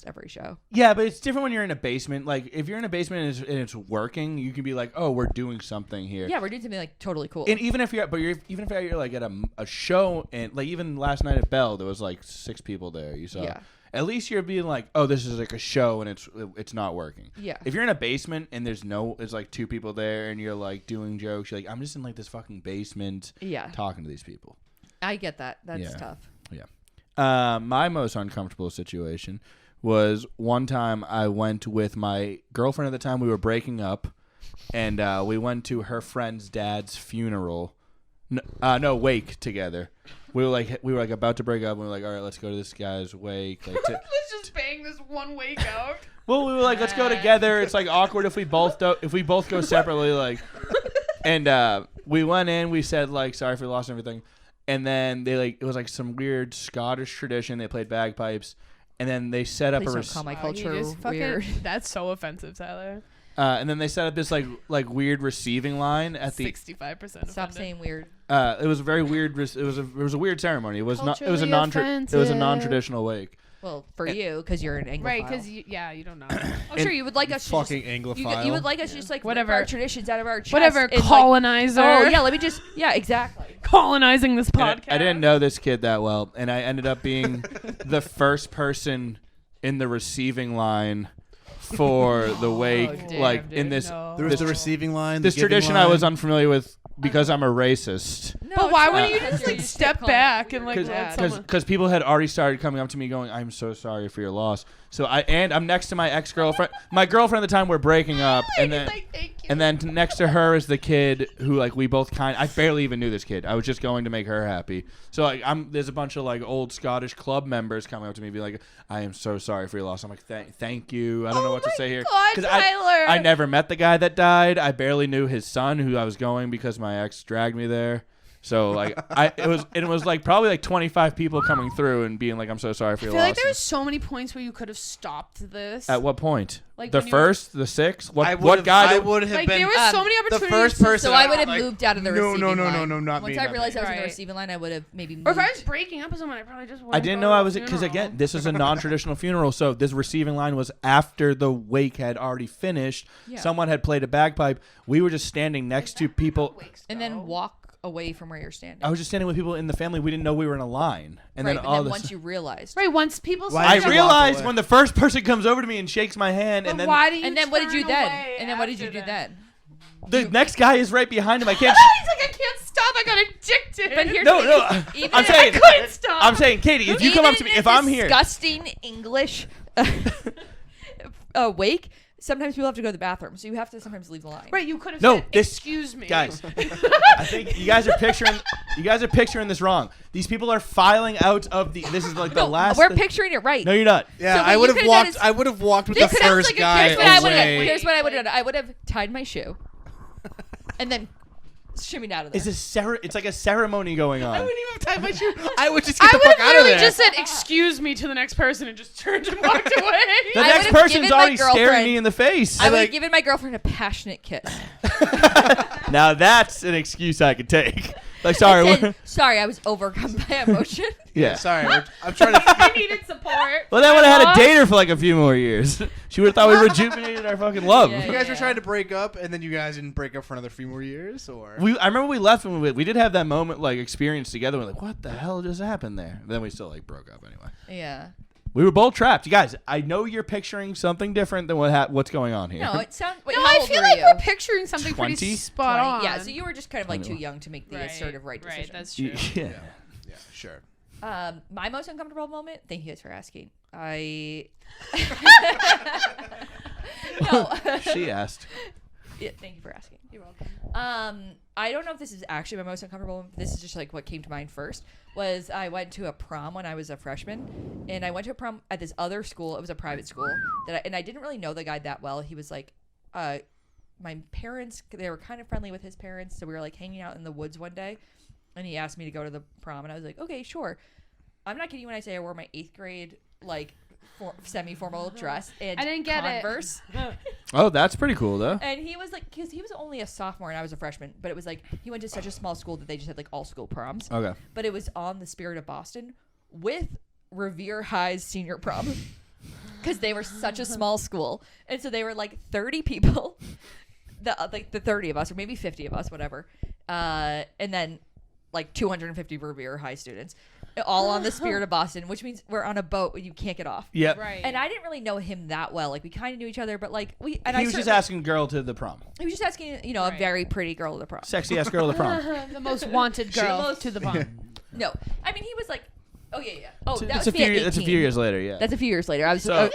every show. Yeah, but it's different when you're in a basement. Like, if you're in a basement and it's working, you can be like, oh, we're doing something here. Yeah, we're doing something like totally cool. And even if you're like at a show, and like even last night at Bell, there was like 6 people there. You saw. Yeah. At least you're being like, oh, this is like a show and it's not working. Yeah. If you're in a basement and there's like 2 people there and you're like doing jokes, you're like, I'm just in like this fucking basement. Yeah. Talking to these people. I get that. That's Yeah. tough. Yeah. My most uncomfortable situation was one time I went with my girlfriend at the time. We were breaking up, and we went to her friend's dad's funeral. Wake together. We were like about to break up, and we were like, all right, let's go to this guy's wake. Like, Let's just bang this one wake out. well, we were like, let's go together. It's like awkward if we both go separately. Like, and we went in. We said like, sorry if we lost everything. And then it was like some weird Scottish tradition. They played bagpipes, and then they set up Please a don't call my Wow, culture you just fucking- weird. That's so offensive, Tyler. and then they set up this like weird receiving line at the. 65%. Stop saying weird. It was a very weird. It was a weird ceremony. It was not. It was a Culturally offensive. non-traditional wake. Well, for you, because you're an Anglophile. Right, because you don't know. Oh, sure, you would like us to fucking just, Anglophile. You would like us to just like Whatever. rip our traditions out of our chest. Whatever, and, like, colonizer. oh yeah, let me just exactly. Colonizing this And podcast. I didn't know this kid that well, and I ended up being the first person in the receiving line for the wake. damn, like dude, in this no. There was the receiving line. this the giving tradition I line. was unfamiliar with because I'm a racist. No, But it's why not wouldn't you because just you're like used to step calling- back and like let Yeah. someone? Because people had already started coming up to me going, I'm so sorry for your loss. So I'm next to my ex-girlfriend. My girlfriend at the time, we're breaking up, and then like, thank you. and then next to her is the kid who like we both I barely even knew this kid. I was just going to make her happy. So like there's a bunch of like old Scottish club members coming up to me being like, I am so sorry for your loss. I'm like, thank you. I don't know what to say here. God, 'Cause Tyler. I never met the guy that died. I barely knew his son who I was going because my ex dragged me there. So like it was like probably like 25 people coming through and being like, I'm so sorry for I your feel loss. like there's so many points where you could have stopped this. At what point? Like The when you were- first, the sixth? I What guy? I would have Like been there were so many the opportunities. first to person. So I would have like, moved out of the no, receiving no, no, line. no, no, not Once me, I not realized me. I was in the Right. receiving line, I would have maybe moved. Or if I was breaking up with someone, I probably just. I didn't know I was because again, this is a non-traditional funeral, so this receiving line was after the wake had already finished. Yeah. Someone had played a bagpipe. We were just standing next to people. and then walk away from where you're standing. I was just standing with people in the family. We didn't know we were in a line, and right, then but all then this. once you realized. Right, once people. Why I did you walk realized away? when the first person comes over to me and shakes my hand, But and then why do you? And then what did you turn then? away And then what did you after do that? then? the next guy is right behind him. I can't. He's like, I can't stop. I got addicted. But here's No, the no. thing, even I'm if- saying. I couldn't stop. I'm saying, Katie, if you come up to me, Even if I'm here, disgusting English wake, sometimes people have to go to the bathroom, so you have to sometimes leave the line. Right, you could have No, said, this- excuse me. guys. I think you guys are picturing this wrong. These people are filing out of the. This is like the No, last. we're picturing it right. No, you're not. Yeah, So what I you would have could've done walked. is- I would have walked with This the sounds first like a- guy Here's what I would have done. away. Here's what I would have done. I would have tied my shoe, and then shimmied out of there. It's like a ceremony going on. I wouldn't even have tied my shoe. I would just get I the would fuck have out of literally there. just said, "Excuse me" to the next person and just turned and walked away. The I next would've person's given my already staring girlfriend- me in the face. I would have given my girlfriend a passionate kiss. Now that's an excuse I could take. Like, sorry. I said, sorry, I was overcome by emotion. Yeah. Sorry, I'm trying to. I needed support. Well, then I would I have had lost. to date her for like a few more years. She would have thought we rejuvenated our fucking love. Yeah. You guys were trying to break up, and then you guys didn't break up for another few more years, or I remember we left when we did have that moment, like, experience together. We're like, what the hell just happened there? Then we still, like, broke up anyway. Yeah. We were both trapped. You guys, I know you're picturing something different than what's going on here. No, it sounds. Wait, No, how I old feel were like you? we're picturing something 20? pretty spot 20. on. Yeah, so you were just kind of like too 21. young to make the assertive right decision. Right, that's true. Yeah. yeah, sure. My most uncomfortable moment. Thank you guys for asking. No. She asked. Yeah, thank you for asking. You're welcome. I don't know if this is actually my most uncomfortable moment. This is just like what came to mind first. Was I went to a prom when I was a freshman, and I went to a prom at this other school. It was a private school and I didn't really know the guy that well. He was like, my parents. They were kind of friendly with his parents, so we were like hanging out in the woods one day, and he asked me to go to the prom, and I was like, okay, sure. I'm not kidding you when I say I wore my 8th grade like semi-formal dress and I didn't get Converse. Oh, that's pretty cool, though. And he was like, because he was only a sophomore and I was a freshman, but it was like he went to such a small school that they just had like all school proms. Okay. But it was on the Spirit of Boston with Revere High's senior prom because they were such a small school, and so they were like 30 people, the 30 of us or maybe 50 of us, whatever, and then like 250 Revere High students. All on the Spirit of Boston, which means we're on a boat and you can't get off. Yep. Right. And I didn't really know him that well. Like we kind of knew each other, but like we. And He I was just certainly- asking girl to the prom. He was just asking, you know, a Right. very pretty girl to the prom. Sexy ass girl to the prom. The most wanted girl Most- to the prom. No, I mean he was like, oh yeah. Oh, that It's was a me at few. 18. That's a few years later. Yeah. That's a few years later. I was. So-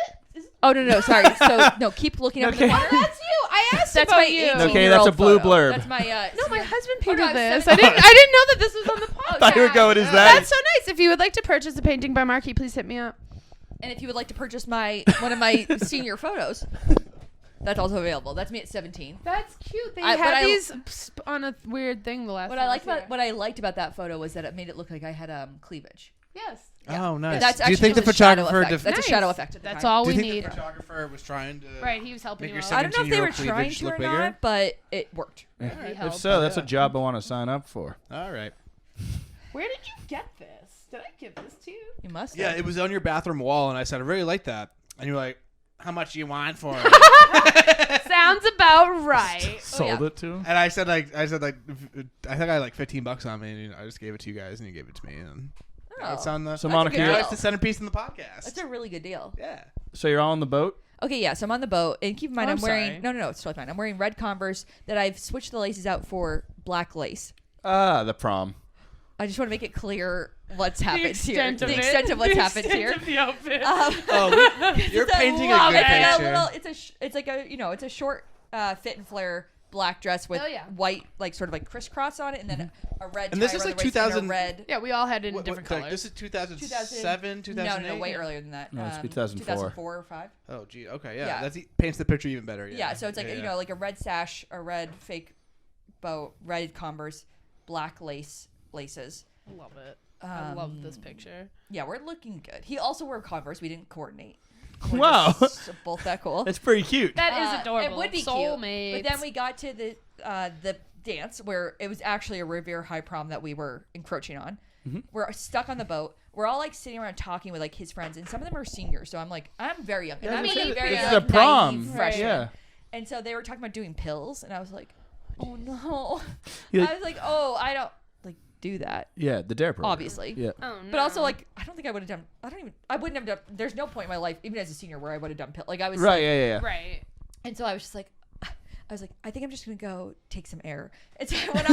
oh no, sorry. So no, keep looking up. Okay. In the corner. That's you. I asked That's about my you. 18-year-old Okay, that's a blue photo. blurb. That's my. No, my husband Oh, painted no, I was this. 17. I didn't know that this was on the podcast. thought you were going as that. That's so nice. If you would like to purchase a painting by Marky, please hit me up. And if you would like to purchase one of my senior photos, that's also available. That's me at 17. That's cute. They what had I- these on a weird thing the last. What time I liked was about what I liked about that photo was that it made it look like I had cleavage. Yes. Oh, nice. That's Do you actually think the just a shadow photographer? effect. That's Nice. a shadow effect. At the That's time. all Do we you think need. the photographer was trying to? Right, he was helping Make you your out. I don't know if they were 17-year-old trying cleavage to or look bigger? not, but it worked. He If helped. so, that's a job I want to sign up for. All right. Where did you get this? Did I give this to you? You must. Yeah, have. it was on your bathroom wall, and I said I really like that, and you were like, "How much do you want for it?" Sounds about right. Sold yeah. it to him. And I said like I think I had like $15 on me, and I just gave it to you guys, and you gave it to me, and Oh, it's on the. So That's a Monica, good now you're, deal. it's the centerpiece in the podcast. That's a really good deal. Yeah. so you're all on the boat. Okay, yeah. So I'm on the boat, and keep in mind Oh, I'm I'm wearing. sorry. No, it's totally fine. I'm wearing red Converse that I've switched the laces out for black lace. The prom. I just want to make it clear what's The happened here. extent of The it. extent of what's The happened extent here. of the outfit. Oh, you're It's a painting a love good it. It's picture. a little. It's like a it's a short fit and flare black dress with Oh, yeah. white like sort of like crisscross on it, and then a red. And this tie is around like the waist and a 2000 red. Yeah, we all had it in What- different like, colors. this is 2007, 2008. No, way earlier than that. No, it's 2004. 2004 or 5. Oh, gee. Okay, yeah. Yeah. That paints the picture even better. Yeah. Yeah, so it's like Yeah. like a red sash, a red fake bow, red Converse, black laces. Love it. I love this picture. Yeah, we're looking good. He also wore Converse. We didn't coordinate. Wow. Just both that cool. That's pretty cute. That is adorable. It would be Soulmates. cute. But then we got to the dance where it was actually a Revere High prom that we were encroaching on. We're stuck on the boat. We're all like sitting around talking with like his friends, and some of them are seniors. So I'm like, I'm very young. And Yeah, I'm this like is- very this is like, a prom. naive Right. freshman. Yeah. And so they were talking about doing pills, and I was like, oh no. You're I like- was like, oh, I don't like do that. Yeah, the Dare program. Obviously. Yeah. Oh, no. But also, like, I don't think I would have done. I wouldn't have done. There's no point in my life, even as a senior, where I would have done pill. Like I was. Right. like- Yeah. Right. And so I was just like, I think I'm just gonna go take some air. And so I went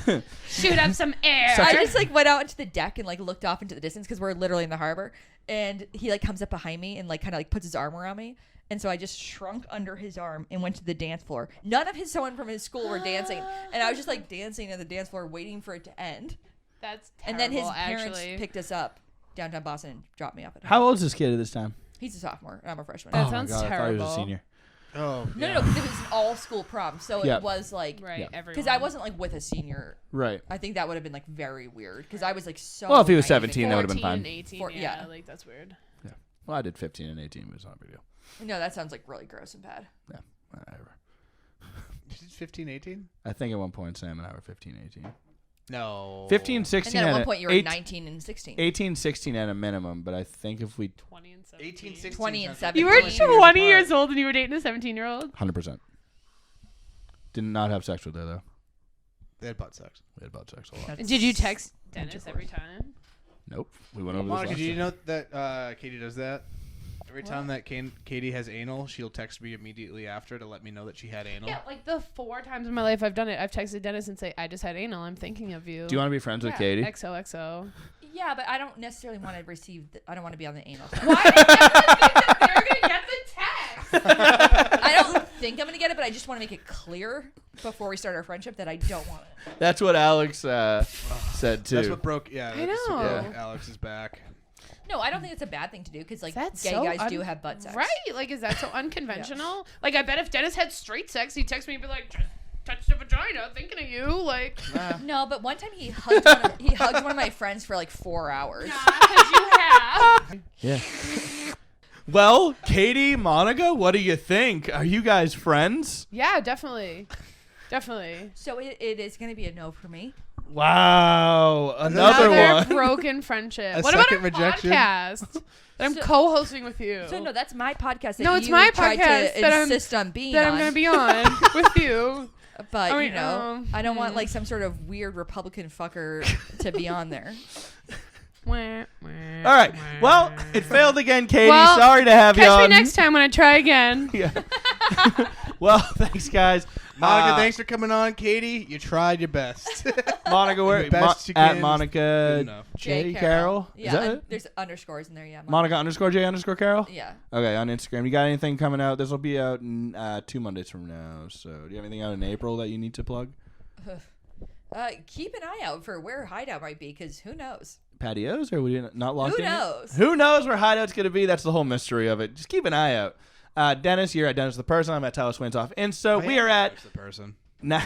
out. Shoot up some air. I just like went out into the deck and like looked off into the distance because we're literally in the harbor. And he like comes up behind me and like kind of like puts his arm around me. And so I just shrunk under his arm and went to the dance floor. None of someone from his school were dancing, and I was just like dancing at the dance floor, waiting for it to end. That's terrible, And then his parents actually. picked us up downtown Boston and dropped me off at home. How old is this kid at this time? He's a sophomore and I'm a freshman. That Oh my sounds God, I thought he was a terrible. senior. Oh, No, because it was an all-school prom, so Yeah. it was like Right, Yeah. everyone. because I wasn't like with a senior. Right. I think that would have been like very weird because I was like so. Well, if he was naive and 17, that would've been 14 fine. and 18, Yeah. like that's weird. Yeah. Well, I did 15 and 18, but it's not a big deal. No, that sounds like really gross and bad. Yeah. Whatever. 15, 18? I think at one point Sam and I were 15, 18. No. 15, And 16 then at and one a- point you were eight- 19 and 16. 18, 16 at a minimum, but I think if we 20 and 17. 18, 16. 20 and sounds- 17. You were 20 years 20 years old and you were dating a 17-year-old? 100%. Did not have sex with her though. They had butt sex. We had butt sex a lot. That's- Did you text Dennis Intercourse. every time? Nope. We went over this Monica, last do you time. know that Katie does that? Every time that Katie has anal, she'll text me immediately after to let me know that she had anal. Yeah, like the 4 times in my life I've done it. I've texted Dennis and say, I just had anal. I'm thinking of you. Do you want to be friends with Katie? XOXO. Yeah, but I don't necessarily want to receive. I don't want to be on the anal side. Why? They're going to get the text. I don't think I'm gonna get it, but I just want to make it clear before we start our friendship that I don't want it. That's what Alex said too. That's what broke. Yeah, I that's- know. yeah, Alex is back. No, I don't think it's a bad thing to do because like That's gay so guys do have butt sex. Right? Like, is that so unconventional? Like, I bet if Dennis had straight sex, he'd text me and be like, just touched the vagina, thinking of you. Like, No, but one time he hugged one of my friends for like 4 hours. because you have. Yeah. Well, Katie, Monica, what do you think? Are you guys friends? Yeah, definitely. Definitely. So it is gonna be a no for me. Wow, another one. broken friendship. A What about our second rejection? podcast that I'm So- co-hosting with you? So no, that's my podcast. That No, it's you my tried podcast to that I'm- insist on being that on. I'm going to be on with you. But I you mean, know, I don't want like some sort of weird Republican fucker to be on there. All right. Well, it failed again, Katie. Well, Sorry to have you Catch me on. next time when I try again. Yeah. Well, thanks, guys. Monica, thanks for coming on. Katie, you tried your best. Monica, where The best you at can. Monica Good enough. J Carroll. Yeah, Is that and it? there's underscores in there. Yeah, Monica _ J _ Carroll. Yeah. Okay, on Instagram. You got anything coming out? This will be out in, 2 Mondays from now. So, do you have anything out in April that you need to plug? Keep an eye out for where Hideout might be, because who knows? Patios, or are we not locked Who in? yet? knows? Who knows where Hideout's going to be? That's the whole mystery of it. Just keep an eye out. Dennis, you're at Dennis the Person. I'm at Tyler Swinsoff Insta. We are at the person. now.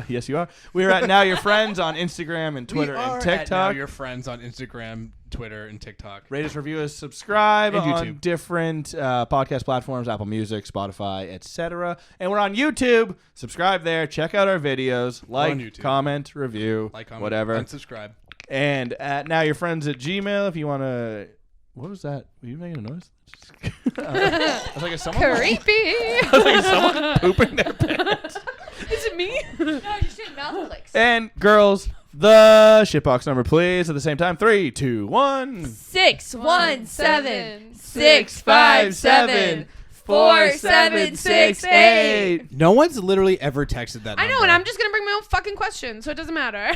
Yes, you are. We are at Now Your Friends on Instagram and Twitter we are and At now TikTok. your friends on Instagram, Twitter, and TikTok. Rate us, review us, subscribe And on YouTube. different podcast platforms, Apple Music, Spotify, etc. And we're on YouTube. Subscribe there. Check out our videos. Like, on YouTube. comment, review, Like, comment, whatever. unsubscribe. And at Now Your Friends at Gmail if you want to. What was that? Were you making a noise? I was like, someone Creepy. I was like, someone pooping their pants. Is it me? No, I just did mouth clicks. And girls, the shitbox number, please. At the same time, 3, 2, 1. 617 657 4768. No one's literally ever texted that I know, number. and I'm just going to bring my own fucking question, so it doesn't matter.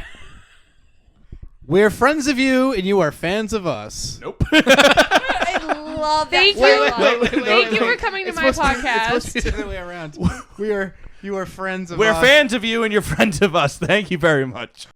We're friends of you, and you are fans of us. Nope. I love that. Thank you. tagline. Thank you for coming to my It's supposed podcast. to be the other way around. You are friends of We're us. fans of you and you're friends of us. Thank you very much.